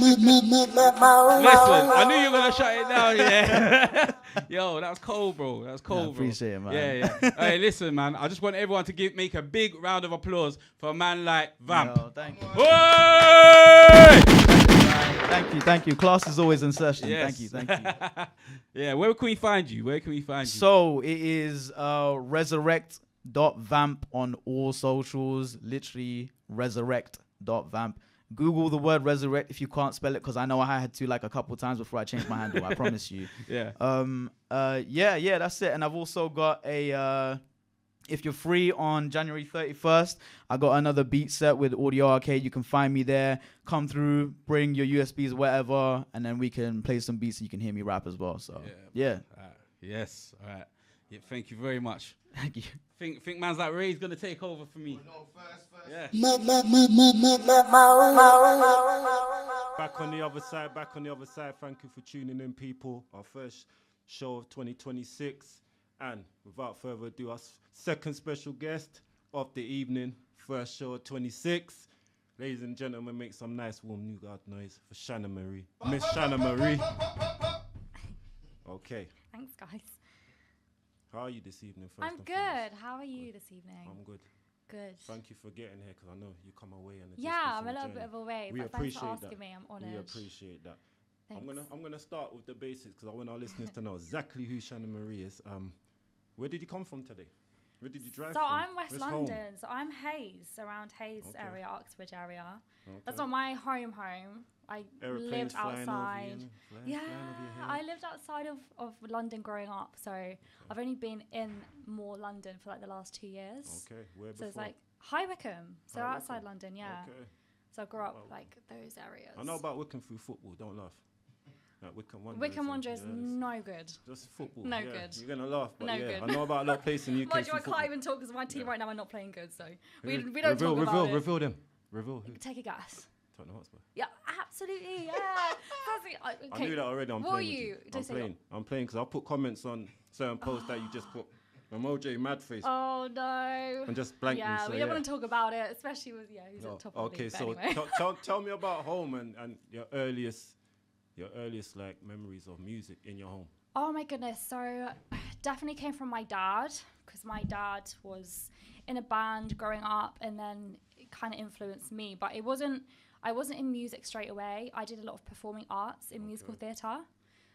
knew you were gonna shut it down, yeah. Yo, that was cold, bro. That was cold, bro. Appreciate it, man. Yeah. Hey, listen, man. I just want everyone to make a big round of applause for a man like Vamp. Yo, thank you. Hey! Thank you. Class is always in session. Yes. Thank you. Yeah, where can we find you? So it is resurrect.vamp on all socials. Literally resurrect.vamp. Google the word resurrect if you can't spell it, because I know I had to like a couple times before I changed my handle. I promise you. Yeah. Yeah, that's it. And I've also got a if you're free on January 31st, I got another beat set with Audio Arcade. You can find me there. Come through, bring your USBs, whatever, and then we can play some beats so you can hear me rap as well. So yeah. Yes. All right. Yeah, thank you very much. Thank you. Think man's like Ray's gonna take over for me. Yeah. Back on the other side. Thank you for tuning in, people. Our first show of 2026. And without further ado, our second special guest of the evening, first show of 26. Ladies and gentlemen, make some nice warm New Guard noise for Shannon Marie. Miss Shannon Marie. Okay. Thanks, guys. How are you this evening? I'm good. How are you this evening? I'm good. Good. Thank you for getting here, because I know you come away and I'm a little bit of a way, but thanks for asking me. I'm honoured. We appreciate that. Thanks. I'm gonna start with the basics, because I want our listeners to know exactly who Shannon Marie is. Where did you come from today? Where did you drive from? So I'm West Where's London. home? So I'm Hayes, around Hayes area, Oxbridge area. Okay. That's not my home. I lived outside. I lived outside of London growing up. So I've only been in more London for like the last 2 years. Okay, where before? So it's like High Wycombe. So High outside Wycombe. London, yeah. Okay. So I grew up like those areas. I know about Wycombe through football. Don't laugh. Like Wycombe Wanderers, no good. Just football. No yeah. good. You're gonna laugh, but no yeah, good. I know about a lot of places in UK. Mind you, I can't even talk because my team right now are not playing good, so we don't reveal, talk about it. Reveal them. Reveal who? Take a guess. Tottenham Hotspur. Yeah, absolutely. Yeah. Okay. I knew that already. I'm what playing. Are you? I'm playing because I'll put comments on certain posts that you just put. Emoji mad face. Oh no. And just blank me. Yeah, So we don't want to talk about it, especially with who's at top of the league. So anyway. tell me about home and your earliest like memories of music in your home. Oh my goodness. So definitely came from my dad, because my dad was in a band growing up, and then it kind of influenced me. But I wasn't in music straight away. I did a lot of performing arts in musical theatre.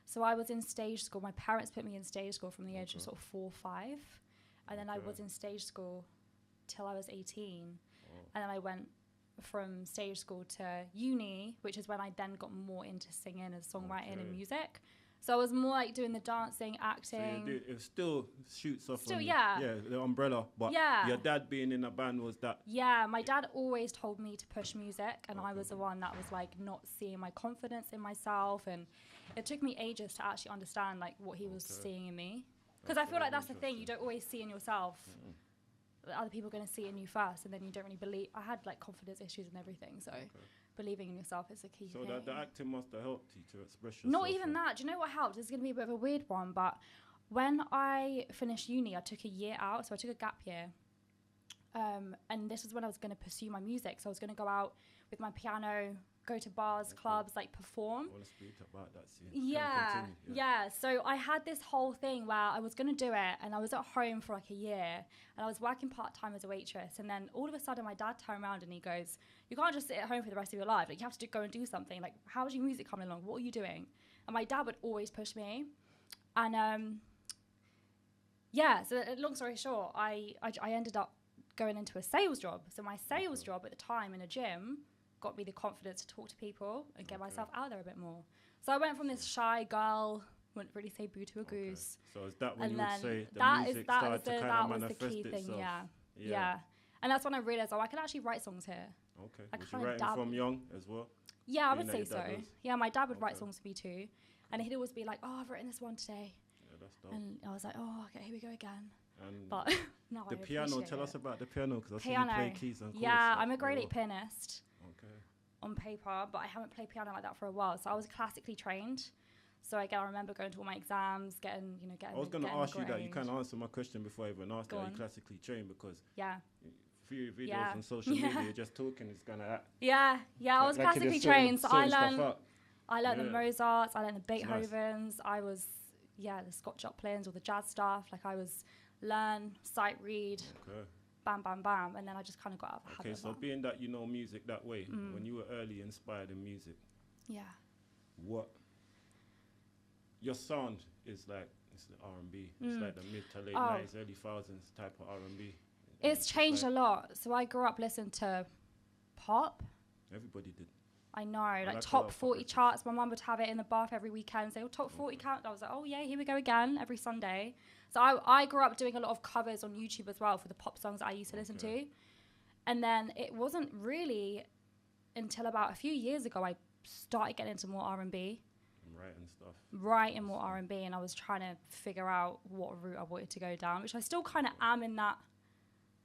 So I was in stage school. My parents put me in stage school from the age of sort of 4 or 5. And then I was in stage school till I was 18. And then I went from stage school to uni, which is when I then got more into singing and songwriting and music. So I was more like doing the dancing, acting. So it still shoots off. Still, on yeah. the umbrella. But your dad being in a band was that. Yeah, my dad always told me to push music, and I was the one that was like not seeing my confidence in myself, and it took me ages to actually understand like what he was seeing in me. Because I feel like that's the thing, you don't always see in yourself. Other people are going to see it in you first, and then you don't really believe. I had like confidence issues and everything, so believing in yourself is a key thing. So the acting must have helped you to express yourself. Not even that. Do you know what helped? This is going to be a bit of a weird one, but when I finished uni, I took a year out, so I took a gap year. And this is when I was going to pursue my music. So I was going to go out with my piano, go to bars, clubs, like perform. I want to speak about that soon. Yeah. So I had this whole thing where I was going to do it, and I was at home for like a year, and I was working part-time as a waitress. And then all of a sudden my dad turned around and he goes, you can't just sit at home for the rest of your life. Like, you have to go and do something. Like, how's your music coming along? What are you doing? And my dad would always push me. And so long story short, I ended up going into a sales job. So my sales job at the time in a gym got me the confidence to talk to people and get myself out there a bit more. So I went from this shy girl, wouldn't really say boo to a goose. So is that when you would say the music started to kind of manifest the key itself? thing, yeah. And that's when I realized, I can actually write songs here. Okay. Was you writing from young as well? Yeah, I would say so. Yeah, my dad would write songs for me too. And he'd always be like, I've written this one today. Yeah, that's dope. And I was like, okay, here we go again. And but now the piano, tell us about the piano, because I see you play keys and chords. Yeah, I'm a grade 8 pianist. Okay. On paper, but I haven't played piano like that for a while. So I was classically trained. So again, I remember going to all my exams, getting. I was going to ask you that. You kind of answered my question before I even asked that. Are you classically trained? Because for your videos on social media, you're just talking. It's kind of I was classically trained. So I learned the Mozarts, I learned the Beethovens. I was the Scott Joplins, all the jazz stuff. Like, I was learn, sight read. Okay. Bam, bam, bam, and then I just kind of got out of the habit. Okay, so being that you know music that way, when you were early inspired in music, what your sound is like? It's the R&B. It's like the mid to late 90s, early 2000s type of R&B. It's changed a lot. So I grew up listening to pop. Everybody did. I know, like top 40 charts. My mum would have it in the bath every weekend. Say, top 40 count. I was like, here we go again every Sunday. So I grew up doing a lot of covers on YouTube as well for the pop songs that I used to listen to. And then it wasn't really until about a few years ago I started getting into more R&B. Writing stuff. Writing more R&B, and I was trying to figure out what route I wanted to go down, which I still kind of am in that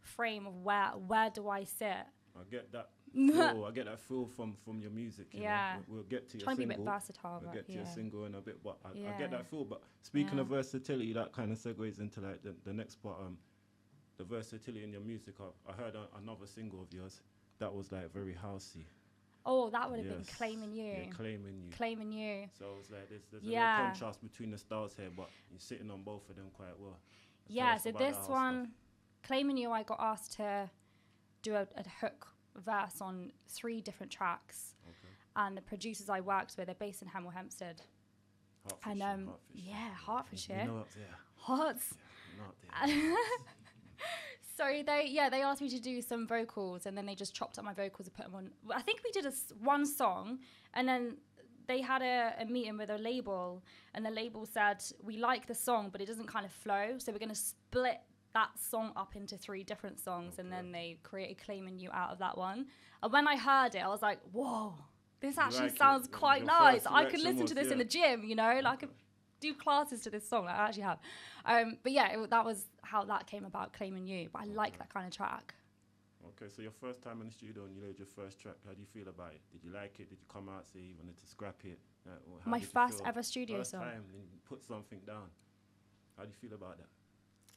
frame of where do I sit. I get that. I get that feel from your music. You know? We'll get to your trying single. To be a bit versatile. We'll get to your single in a bit, but I get that feel. But speaking of versatility, that kind of segues into like the next part. The versatility in your music. I heard another single of yours that was like very housey. Oh, that would have been Claiming You. Yeah, Claiming You. Claiming You. So it's like there's a little contrast between the styles here, but you're sitting on both of them quite well. So this one, Claiming You, I got asked to do a hook verse on 3 different tracks. Okay. And the producers I worked with are based in Hemel Hempstead. Hertfordshire. Hearts. So they asked me to do some vocals, and then they just chopped up my vocals and put them on. I think we did one song, and then they had a meeting with a label, and the label said, we like the song, but it doesn't kind of flow, so we're going to split that song up into 3 different songs, and then they created Claiming You out of that one. And when I heard it, I was like, whoa, this actually sounds quite nice. I could listen to this in the gym, you know, like I could do classes to this song. I actually have. But that was how that came about, Claiming You. But I like that kind of track. Okay, so your first time in the studio and you laid your first track, how do you feel about it? Did you like it? Did you come out say you wanted to scrap it? My first ever studio song. First time, then you put something down. How do you feel about that?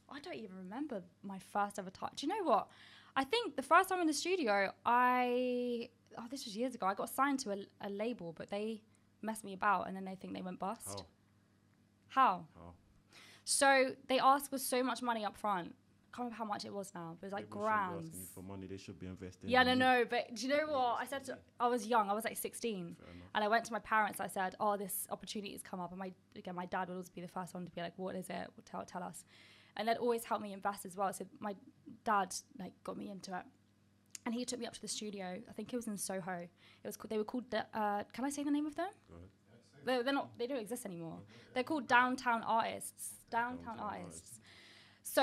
I don't even remember my first ever touch. Do you know what? I think the first time in the studio, this was years ago, I got signed to a label, but they messed me about, and then they think they went bust. How? So they asked for so much money up front. can't remember how much it was now, but it was like People shouldn't be grand. asking you for money, they should be investing. Yeah, in no, you. but do you know what? I was young, I was like 16, and I went to my parents, I said, oh, this opportunity has come up, and my dad would always be the first one to be like, what is it? Tell us. And they'd always help me invest as well, so my dad like got me into it. And he took me up to the studio, I think it was in Soho. They were called, can I say the name of them? They're not, they don't exist anymore. They're called Downtown Artists. Downtown Artists. So,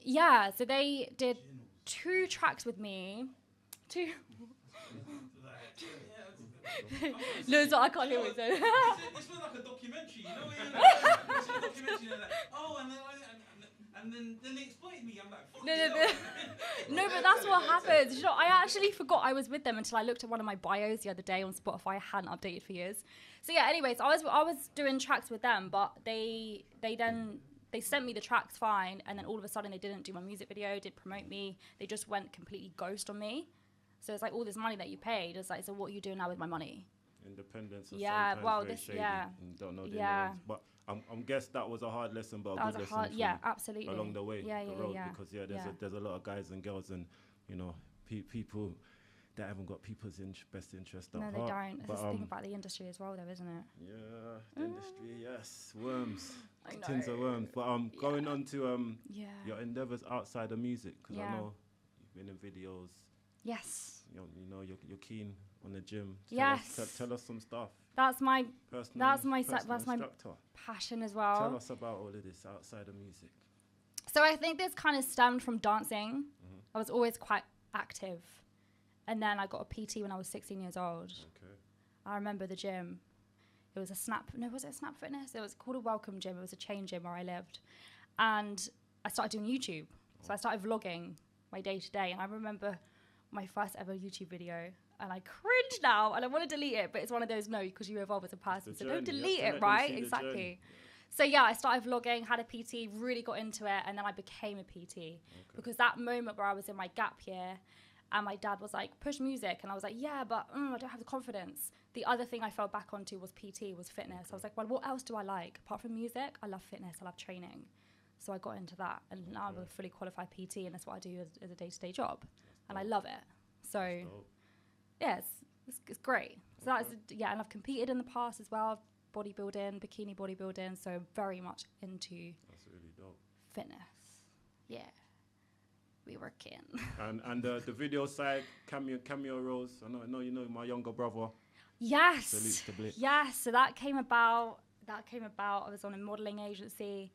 yeah, so they did 2 tracks with me. 2. No, so I can't hear what he said. It's like a documentary, you know? It's a documentary, like, oh, and then they exploited me. I'm like, fuck No, but that's what happens. You know, I actually forgot I was with them until I looked at one of my bios the other day on Spotify. I hadn't updated for years. So yeah, anyways, I was doing tracks with them, but they sent me the tracks fine, and then all of a sudden they didn't do my music video, didn't promote me. They just went completely ghost on me. So it's like all this money that you paid. It's like, so what are you doing now with my money? Independence. Yeah, well, very this, shady yeah, and don't know the yeah. ins. But I'm guess that was a hard lesson, but That a was good a lesson. hard, for yeah, you absolutely. Along the way, yeah, the yeah, road, yeah. because there's a lot of guys and girls, and you know, people that haven't got people's best interest at heart. No, they don't. It's But, this thing about the industry as well, though, isn't it? Yeah, the industry, yes, worms, I tins of know. worms. But going on to Yeah. your endeavors outside of music, because Yeah. I know you've been in videos. Yes. You know, you're keen on the gym. Yes. Tell us some stuff. That's my Personal that's my instructor. passion as well. Tell us about all of this outside of music. So I think this kind of stemmed from dancing. I was always quite active. And then I got a PT when I was 16 years old. Okay. I remember the gym. It was a was it Snap Fitness? It was called a Welcome Gym. It was a chain gym where I lived. And I started doing YouTube. So I started vlogging my day to day. And I remember my first ever YouTube video. And I cringe now, and I want to delete it, but it's one of those, no, because you evolve as a person, so don't delete it, right? Exactly. So yeah, I started vlogging, had a PT, really got into it, and then I became a PT. Because that moment where I was in my gap year, and my dad was like, push music, and I was like, yeah, but I don't have the confidence. The other thing I fell back onto was PT, was fitness. I was like, well, what else do I like? Apart from music, I love fitness, I love training. So I got into that, and now I'm a fully qualified PT, and that's what I do as a day-to-day job. And I love it. So... yeah, it's great. So that's and I've competed in the past as well, bodybuilding, bikini bodybuilding, so very much into That's really dope. fitness. Yeah, we working. And the video side, cameo roles. I know you know my younger brother. Yes. Salutes to Blitz. Yes. So that came about. I was on a modeling agency.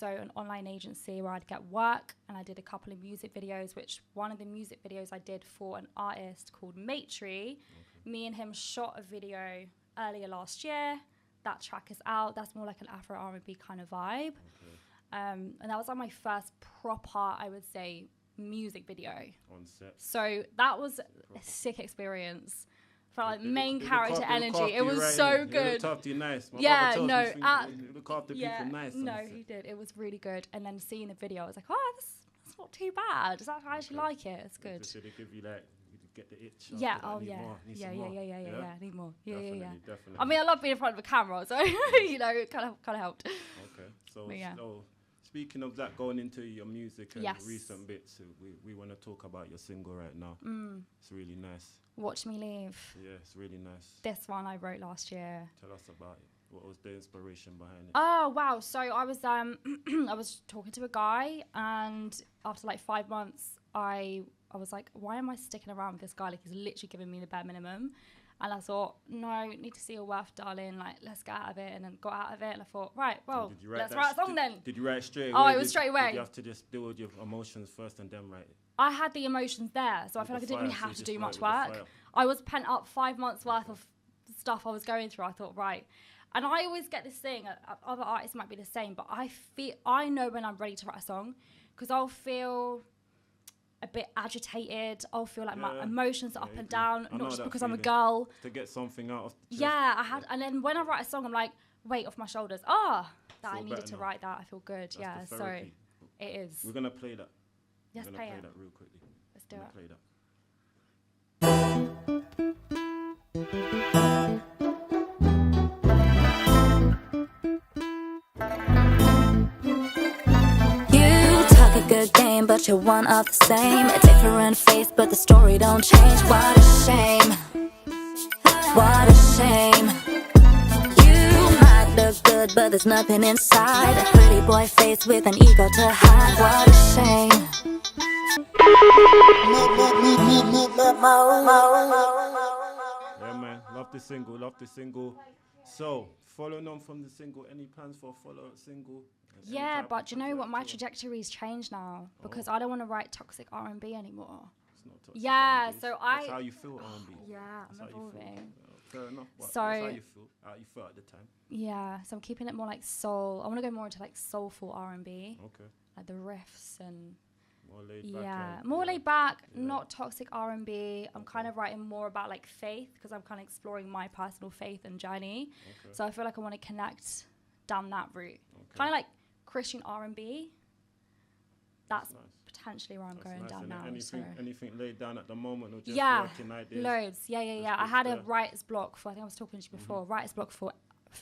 So an online agency where I'd get work, and I did a couple of music videos, which one of the music videos I did for an artist called Matry. Me and him shot a video earlier last year. That track is out. That's more like an Afro R&B kind of vibe. And that was like my first proper, I would say, music video. On set. So that was a sick experience. For like main character look energy. It was right so in. good. He looked after you nice. My yeah, brother no. tells me he look after people nice. No, he did. It was really good. And then seeing the video, I was like, oh, that's not too bad. I actually like it. It's good. Should they give you like, you get the itch? Yeah, after that, yeah. Yeah. Need more. Yeah. Definitely. I mean, I love being in front of a camera, so you know, it kind of helped. Okay, so Yeah. so speaking of that, going into your music and Yes. recent bits, we want to talk about your single right now. It's really nice. Watch Me Leave. Yeah, it's really nice. This one I wrote last year. Tell us about it. What was the inspiration behind it? Oh wow! So I was I was talking to a guy, and after like 5 months, I was like, why am I sticking around with this guy? Like, he's literally giving me the bare minimum. And I thought, no, need to see your worth, darling. Like, let's get out of it. And then got out of it. And I thought, right, well, let's write a song then. Did you write straight away? Oh, it was straight away. Did you have to just deal with your emotions first and then write it? I had the emotions there, so I feel like I didn't really have to do much work. I was pent up 5 months worth of stuff I was going through. I thought, right. And I always get this thing, other artists might be the same, but I know when I'm ready to write a song, because I'll feel a bit agitated. I'll feel like my emotions are up and down, not just because I'm a girl. To get something out of the chest. Yeah, and then when I write a song, I'm like, weight off my shoulders. That I needed to write that. I feel good. That's so it is. We're gonna play that. Yes, We're gonna play that real quickly. Let's do it. Play that. You talk a good game, you're one of the same. A different face, but the story don't change. What a shame. What a shame. You might look good, but there's nothing inside. A pretty boy face with an ego to hide. What a shame. Yeah, man. Love the single. Love the single. So, following on from the single, any plans for a follow-up single? Yeah, but do you know what? My trajectory's changed now because I don't want to write toxic R&B anymore. It's not toxic Yeah, R&B. so That's how you feel R&B. Yeah, That's I'm how you feel. evolving. Fair enough. But So- that's how you feel. How you felt at the time. Yeah, so I'm keeping it more like soul. I want to go more into like soulful R&B. Okay. Like the riffs and More laid back. yeah, more laid back, not toxic R&B. I'm kind of writing more about like faith because I'm kind of exploring my personal faith and journey. Okay. So I feel like I want to connect down that route. Kind of like Christian R&B. That's potentially where I'm going Nice. down And now. anything laid down at the moment or just Yeah, working ideas? loads. Yeah. I had a writer's block for, I think I was talking to you before, writer's block for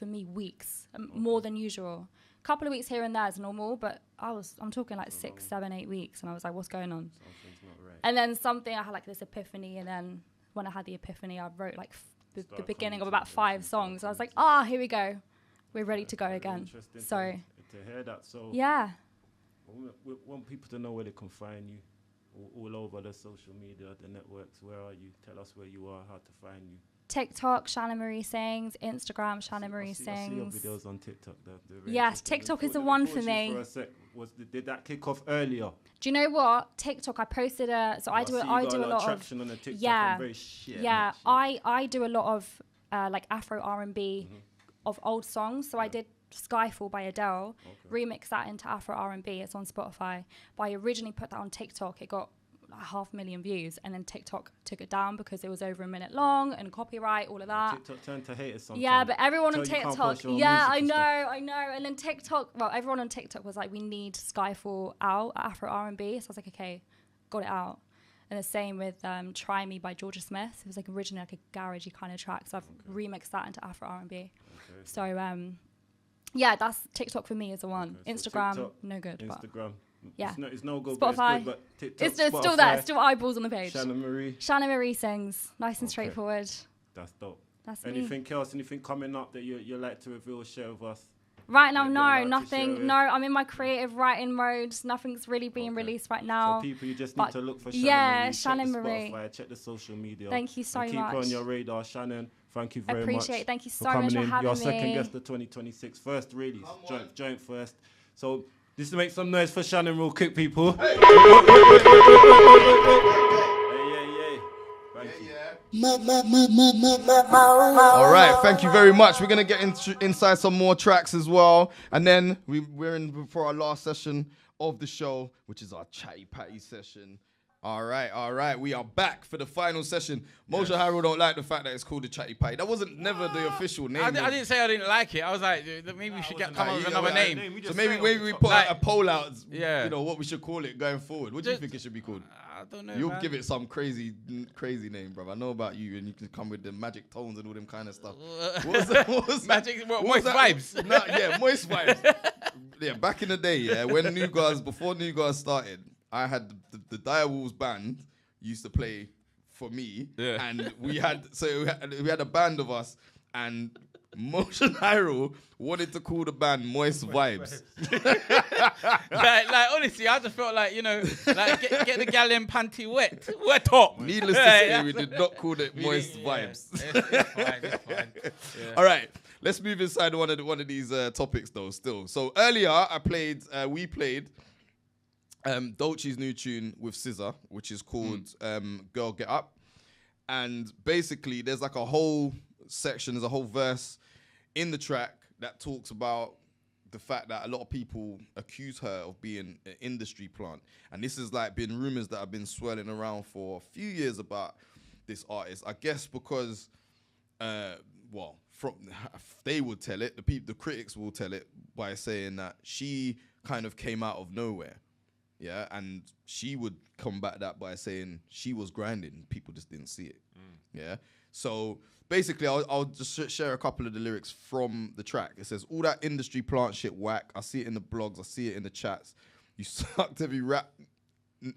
me weeks, more than usual. A couple of weeks here and there is normal, but I'm talking like 6, 7, 8 weeks, and I was like, what's going on? Something's not right. And then I had like this epiphany, and then when I had the epiphany, I wrote like the beginning of about 5 songs. I was like, here we go. We're ready to go again. Interesting So to hear that. So yeah. We want people to know where they can find you. All over the social media, the networks. Where are you? Tell us where you are, how to find you. TikTok, Shannon Marie Sings. Instagram, Shannon Marie I see your Sings. videos on TikTok. Yes, TikTok is the one for me. For a sec. Did that kick off earlier? Do you know what? TikTok, I posted I do a lot of traction on the TikTok. yeah, I'm very shit. yeah. I do a lot of like Afro R&B of old songs. So I did Skyfall by Adele, remix that into Afro R&B. It's on Spotify. But I originally put that on TikTok. It got 500,000 views, and then TikTok took it down because it was over a minute long and copyright, all of that. TikTok turned to haters sometimes. Yeah, but everyone on So you can't TikTok, post your yeah, I music know, and And then TikTok, everyone on TikTok was like, we need Skyfall out, Afro R&B. So I was like, okay, got it out. And the same with Try Me by Georgia Smith. It was like originally like a garagey kind of track. So I've remixed that into Afro R&B. Okay. So yeah, that's TikTok for me is the one. Okay, so Instagram, TikTok, no good. Instagram. Yeah. It's no good, Spotify. but it's good. But TikTok, It's still there. Still eyeballs on the page. Shannon Marie. Shannon Marie Sings. Nice and straightforward. That's dope. That's me. Anything else? Anything coming up that you like to reveal, share with us? Right now, That no, you'd like to nothing. share No, I'm in my creative writing mode. Nothing's really being released right now. So people, you just But need to look for Shannon yeah, Marie. Shannon check the Marie. Spotify, check the social media. Thank you so and keep much. her on your radar, Shannon. Thank you very much. Appreciate it. Thank you so coming much for in. having Your me. second guest of 2026. First release. Joint first. So just to make some noise for Shannon real quick, people. Hey. Thank you. All right, thank you very much. We're gonna get inside some more tracks as well, and then we're in for our last session of the show, which is our chatty patty session. All right, we are back for the final session. Motion Hyrule don't like the fact that it's called the chatty patty. That wasn't never the official name. I didn't say I didn't like it. I was like, maybe we should come up with another name. So maybe we put like, a poll out. Yeah. You know what we should call it going forward. What do you think it should be called? I don't know. You'll man. give it some crazy name, bro. I know about you, and you can come with the magic tones and all them kind of stuff. What was Magic, that? moist vibes. Nah, yeah, moist vibes. Yeah, back in the day, before New Guardz started, I had the Dire Wolves band used to play for me, and we had a band of us, and Motion Hyrule wanted to call the band Moist Vibes. like honestly, I just felt like, like get the gal in panty wet up. Needless to say, we did not call it Moist Vibes. It's fine. Yeah. All right, let's move inside one of these topics though. Still, so earlier we played Dolce's new tune with SZA, which is called "Girl Get Up," and basically there's like a whole section, there's a whole verse in the track that talks about the fact that a lot of people accuse her of being an industry plant, and this has like been rumors that have been swirling around for a few years about this artist. I guess because, they would tell it, the critics will tell it by saying that she kind of came out of nowhere. Yeah, and she would combat that by saying she was grinding. People just didn't see it. Yeah, so basically, I'll just share a couple of the lyrics from the track. It says, "All that industry plant shit whack. I see it in the blogs. I see it in the chats. You sucked every rap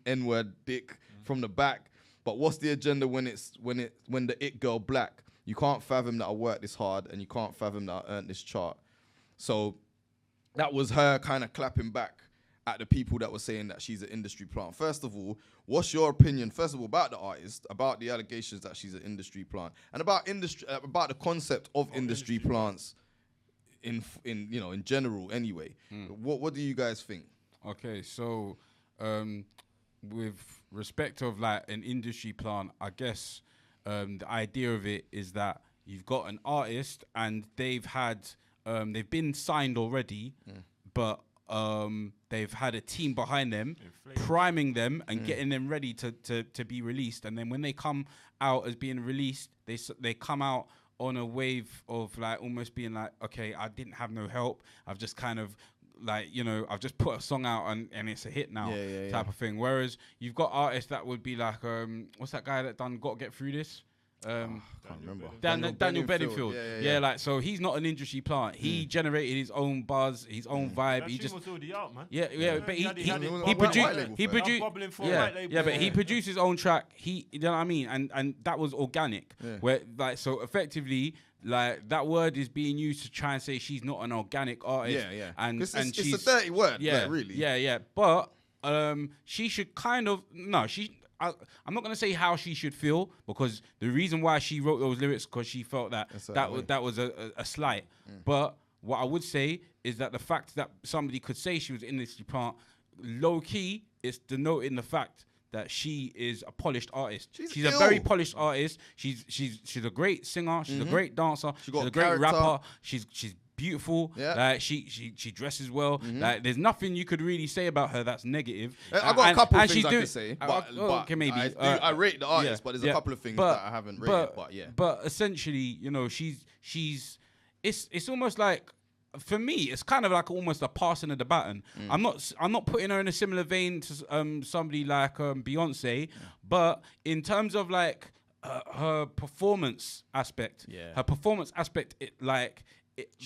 N-word dick from the back. But what's the agenda when the it girl black? You can't fathom that I worked this hard, and you can't fathom that I earned this chart. So that was her kind of clapping back at the people that were saying that she's an industry plant. First of all, what's your opinion, first of all, about the artist, about the allegations that she's an industry plant, and about the concept of industry plants in general anyway? What do you guys think? Okay, so with respect of like an industry plant, I guess the idea of it is that you've got an artist and they've been signed already, but they've had a team behind them, priming them and getting them ready to be released. And then when they come out as being released, they come out on a wave of like almost being like, okay, I didn't have no help. I've just kind of like, I've just put a song out and it's a hit now type of thing. Whereas you've got artists that would be like, what's that guy that done Got to Get Through This? Can't remember. Daniel Bedingfield. Yeah, like, so he's not an industry plant. He generated his own buzz, his own vibe. He just was already out, man. But he produced his own track. You know what I mean? And that was organic. Where like, so effectively, like, that word is being used to try and say she's not an organic artist. And it's she's a dirty word. Like, really. But she should kind of I'm not going to say how she should feel, because the reason why she wrote those lyrics, because she felt that was a slight. But what I would say is that the fact that somebody could say she was in this plant, low key, is denoting the fact that she is a polished artist. She's a very polished artist. She's a great singer. She's a great dancer. She's a great rapper. She's beautiful. Like she dresses well. Like, there's nothing you could really say about her that's negative. I've got a couple of things I could say, okay, maybe I rate the artist, but there's a couple of things that I haven't rated. But essentially, it's almost like, for me, it's kind of like almost a passing of the baton. I'm not putting her in a similar vein to somebody like Beyonce, but in terms of like her performance aspect,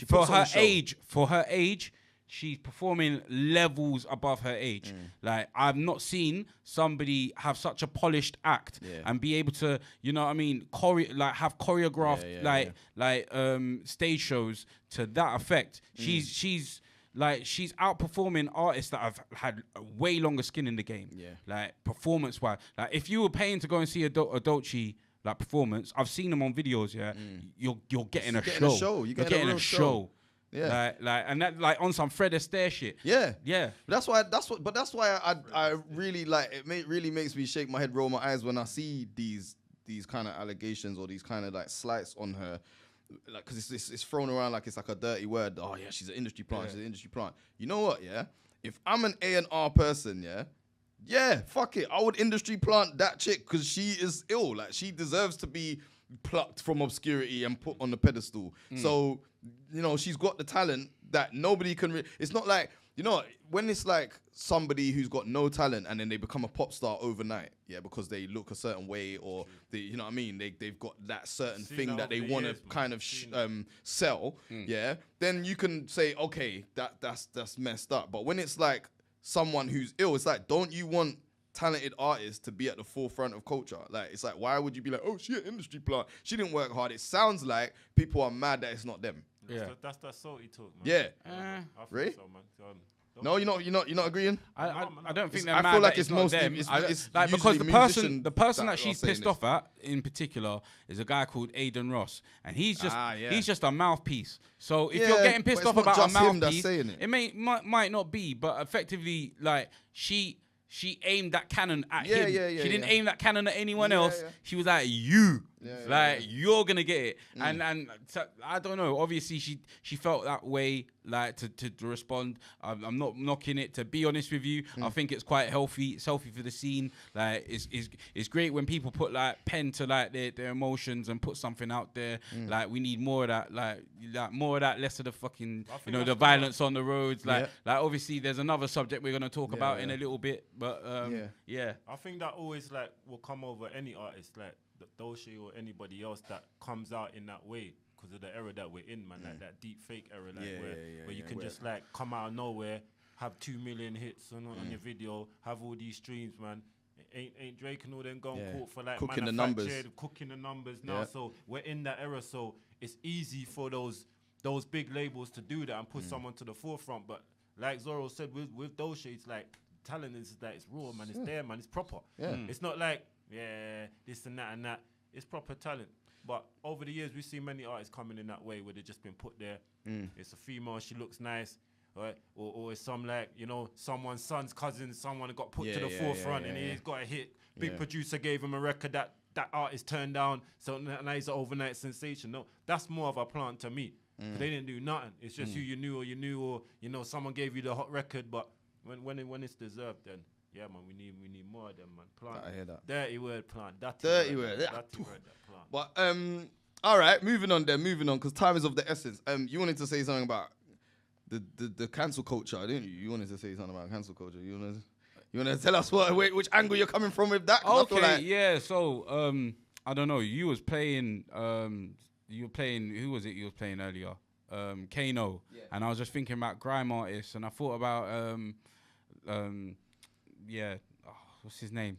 for her age, she's performing levels above her age. Like, I've not seen somebody have such a polished act and be able to, you know what I mean, have choreographed stage shows to that effect. She's outperforming artists that have had way longer skin in the game. Like, performance wise, like, if you were paying to go and see a Dolce like performance, I've seen them on videos. You're getting a show. You're getting a show. Like and that, like, on some Fred Astaire shit. That's why I really like it. Really makes me shake my head, roll my eyes when I see these kind of allegations or these kind of like slights on her, like, because it's thrown around like it's like a dirty word. Oh yeah, she's an industry plant. She's an industry plant. You know what? If I'm an A&R person, fuck it, I would industry plant that chick, because she is ill. Like, she deserves to be plucked from obscurity and put on the pedestal. So, she's got the talent that nobody can. It's not like, when it's like somebody who's got no talent and then they become a pop star overnight, because they look a certain way, or they, you know what I mean, they've got that certain thing that they want to kind of sell. Then you can say, okay, that's messed up. But when it's like someone who's ill, it's like, don't you want talented artists to be at the forefront of culture? Like, it's like, why would you be like, oh, she an industry plant, she didn't work hard? It sounds like people are mad that it's not them. That's that salty talk, man. I think so, man. No, you're not agreeing. I don't think they're I mad. feel like it's mostly them. It's like, because the person that she's pissed off at in particular is a guy called Aiden Ross, and he's just a mouthpiece. So if you're getting pissed off about a mouthpiece, it might not be, but effectively, like, she aimed that cannon at him. She didn't aim that cannon at anyone else. She was like, you're gonna get it. And so, I don't know. Obviously, she felt that way, like, to respond. I'm not knocking it. To be honest with you, I think it's quite healthy. It's healthy for the scene. Like, it's great when people put like pen to like their emotions and put something out there. Like, we need more of that. Like more of that. Less of the fucking the violence on the roads. Like obviously, there's another subject we're gonna talk about in a little bit. But I think that always like will come over any artist, like Dolce or anybody else that comes out in that way, because of the era that we're in, man. Like that deep fake era, like where you can just like come out of nowhere have 2 million hits on your video, have all these streams, man. Ain't Drake and all them going court for like cooking the numbers. Cooking the numbers now. So we're in that era. So it's easy for those big labels to do that and put someone to the forefront. But like Zorro said, with those shades, like talent is that it's raw, man. It's there, man. It's proper. It's not like this and that. It's proper talent. But over the years, we've seen many artists coming in that way where they've just been put there. It's a female, she looks nice. Right? Or it's some like, someone's son's cousin, someone got put to the forefront and he's got a hit. Big producer gave him a record that artist turned down, so now he's an overnight sensation. No, that's more of a plant to me. They didn't do nothing. It's just who you knew or someone gave you the hot record, but when it's deserved, then yeah, man, we need more of them, man. Plant. I hear that. Dirty word, plant. Dirty word, that plant. But all right, moving on, because time is of the essence. You wanted to say something about the cancel culture, didn't you? You wanted to say something about cancel culture. You want to tell us which angle you're coming from with that? Okay, so I don't know. You was playing. You were playing. Who was it? You was playing earlier. Kano. And I was just thinking about grime artists, and I thought about what's his name?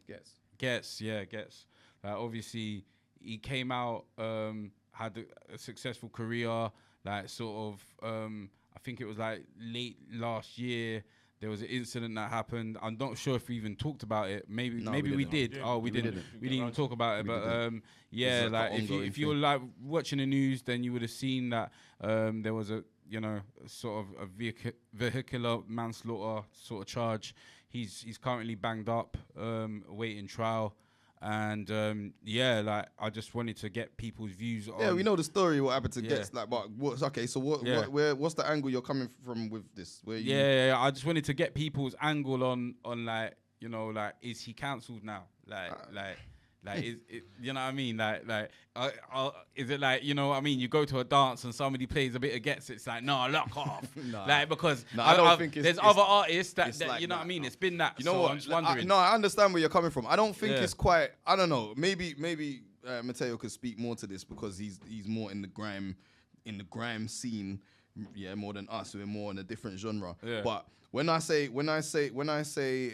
Guardz. Obviously, he came out, had a successful career. Like sort of. I think it was like late last year. There was an incident that happened. I'm not sure if we even talked about it. Maybe we did. Oh, we didn't. We didn't even talk about it. But like if you were like watching the news, then you would have seen that there was a sort of a vehicular manslaughter sort of charge. He's currently banged up, awaiting trial. And I just wanted to get people's views on. Yeah, we know the story. What happened to Guardz? But what's the angle you're coming from with this? I just wanted to get people's angle on is he cancelled now? Is it, you know what I mean? Is it like, you know what I mean? You go to a dance and somebody plays a bit of Guardz, it's like, no, lock off. Because I don't think there's other artists that like you know what I mean? It's been that. You know what? I'm just wondering. I understand where you're coming from. I don't think it's quite, I don't know. Maybe Mateo could speak more to this because he's more in the grime scene, more than us. We're more in a different genre. Yeah. But when you say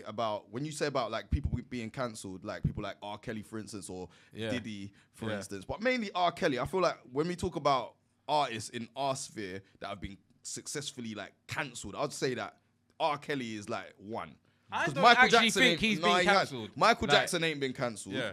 about like people being cancelled, like people like R. Kelly, for instance, or Diddy, for instance, but mainly R. Kelly, I feel like when we talk about artists in our sphere that have been successfully like cancelled, I'd say that R. Kelly is like one. I don't actually think he's been cancelled. Michael Jackson ain't been cancelled. Yeah.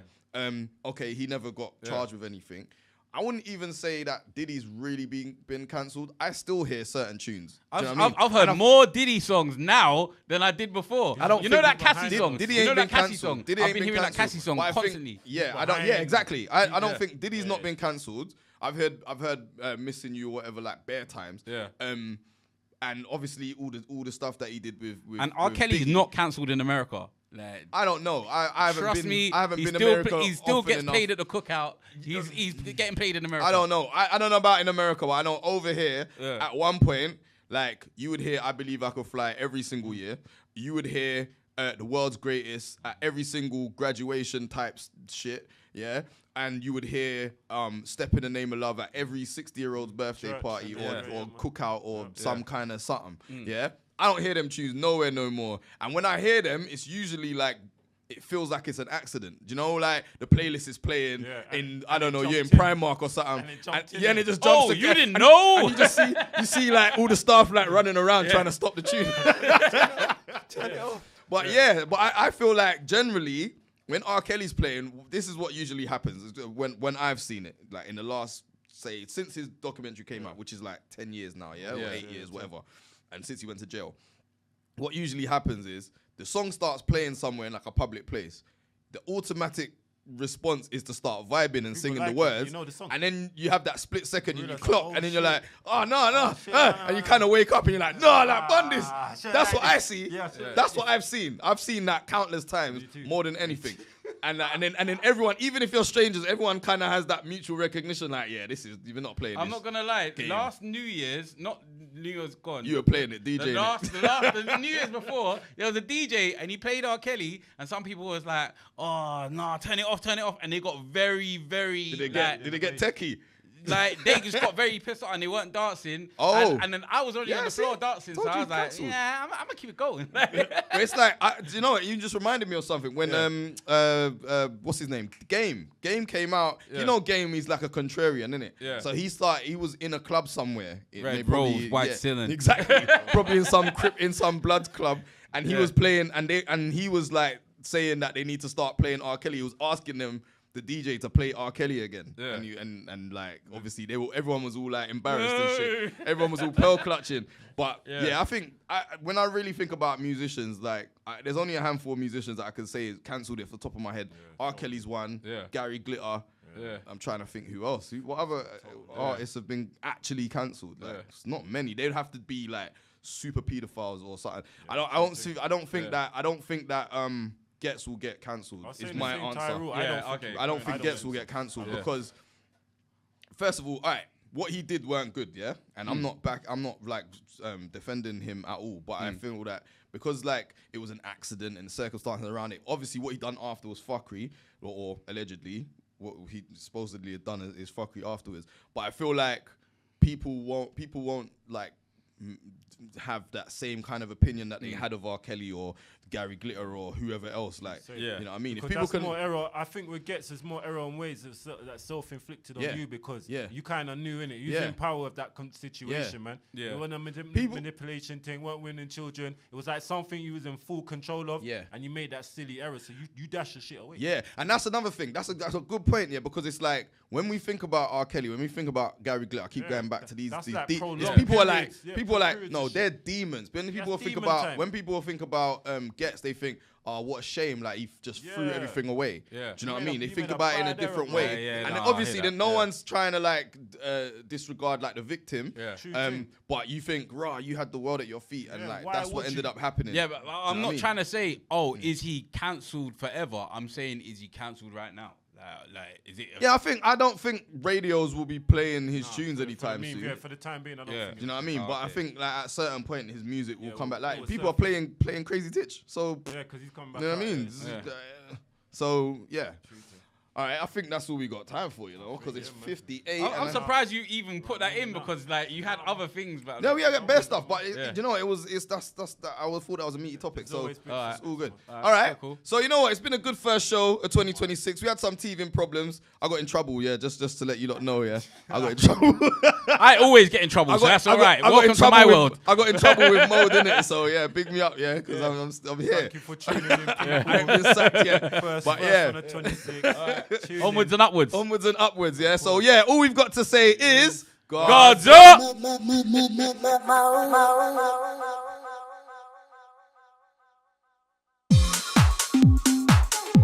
Okay, he never got charged with anything. I wouldn't even say that Diddy's really been cancelled. I still hear certain tunes. I've heard more Diddy songs now than I did before. You know that Cassie song? Diddy ain't been cancelled. I've been hearing that Cassie song constantly. Exactly. I don't think Diddy's not been cancelled. I've heard Missing You or whatever like bare times. Yeah. And obviously all the stuff that he did with and R. Kelly's not cancelled in America. Like, I don't know. I haven't trust been. Me, I haven't been America. He still gets paid at the cookout. He's getting paid in America. I don't know. I don't know about in America, but I know over here at one point, like you would hear "I Believe I Could Fly" every single year. You would hear "The World's Greatest" at every single graduation type shit. Yeah. And you would hear "Step in the Name of Love" at every 60-year-old's birthday party or cookout or some kind of something. Yeah. I don't hear them tunes nowhere no more. And when I hear them, it's usually like, it feels like it's an accident. Do you know, like the playlist is playing in, I don't know, you're in Primark or something. And it just jumps. Oh, you didn't know? And you just you see like all the staff like running around trying to stop the tune. But I feel like generally, when R. Kelly's playing, this is what usually happens when I've seen it. Like in the last, say, since his documentary came out, which is like 10 years now, or 8 years, whatever. And since he went to jail, what usually happens is the song starts playing somewhere in like a public place. The automatic response is to start vibing and singing the words. You know the song. And then you have that split second, you clock, and then you're like, oh, no. And you kind of wake up and you're like, no, like, bun this. That's what I see. That's what I've seen. I've seen that countless times, more than anything. And then everyone, even if you're strangers, everyone kind of has that mutual recognition. Like, you're not playing. I'm not gonna lie. Game. Last New Year's, not New Year's gone. You were playing it, DJ. The New Year's before, there was a DJ and he played R. Kelly, and some people was like, "Oh no, turn it off," and they got very, very. Did it get techie? like they just got very pissed off and they weren't dancing. Oh. And then I was already on the floor dancing, so I was like, cancelled. yeah, I'm gonna keep it going. But it's like, do you know what? You just reminded me of something when what's his name? Game came out. Yeah. You know, Game. He's like a contrarian, isn't it? Yeah. So he was in a club somewhere. Red Rose, White Ceiling. Exactly. Probably in some blood club, and he was playing, and he was like saying that they need to start playing R. Kelly. He was asking them, the DJ, to play R. Kelly again. Yeah. And like obviously everyone was all like embarrassed and shit. Everyone was all pearl clutching. But I think when I really think about musicians, like there's only a handful of musicians that I can say cancelled it off the top of my head. R. Kelly's one. Yeah. Gary Glitter. Yeah. I'm trying to think who else. What other artists have been actually cancelled? Like, it's not many. They'd have to be like super pedophiles or something. Yeah, I don't think that Guardz will get cancelled. Is my answer. I don't think Guardz will get cancelled because first of all, all right, what he did weren't good, yeah? And I'm not like defending him at all, but I feel that because like it was an accident and the circumstances around it, obviously what he done after was fuckery, or allegedly what he supposedly had done is fuckery afterwards. But I feel like people won't like have that same kind of opinion that they had of R. Kelly or Gary Glitter or whoever else. Like, you know what I mean? Because if people more error, I think with Guardz, there's more error in ways that's self-inflicted on you because you kind of knew, innit? You was in power of that situation, man. Yeah. It wasn't a manipulation thing, weren't winning children. It was like something you was in full control of, and you made that silly error, so you dash the shit away. Yeah, and that's another thing. That's a good point, because it's like, when we think about R. Kelly, when we think about Gary Glitter, I keep going back to these like people are like, no, they're demons. But when people think about Guardz, they think, oh, what a shame, like he just threw everything away. Yeah. Do you know what I mean? They think about it in a different way. And then obviously then no one's trying to like disregard like the victim. Yeah. But you think, rah, you had the world at your feet, and like that's what ended up happening. Yeah, but I'm not trying to say, is he cancelled forever? I'm saying, is he cancelled right now? Like, is it? I don't think radios will be playing his tunes anytime soon. Yeah, for the time being, I don't think. Do you know what I mean? But I think like at a certain point, his music will come back. Like people are playing Crazy Titch, so yeah, because he's coming back. You know what I mean? So yeah. All right, I think that's all we got time for, because it's 58. I'm surprised you even put that in because like you had other things. But no, we had best stuff, but you know, I thought that was a meaty topic, so it's all good. All right, cool. So you know what? It's been a good first show of 2026. We had some teething problems. I got in trouble, just to let you lot know, I got in trouble. I always get in trouble, so that's all right. Welcome to my world. I got in trouble with Mo, didn't it? So yeah, big me up, because I'm here. Thank you for tuning in. I haven't been sacked yet, but yeah. On the 26th. Onwards and upwards. Onwards and upwards, yeah. So yeah, all we've got to say is Guardz up!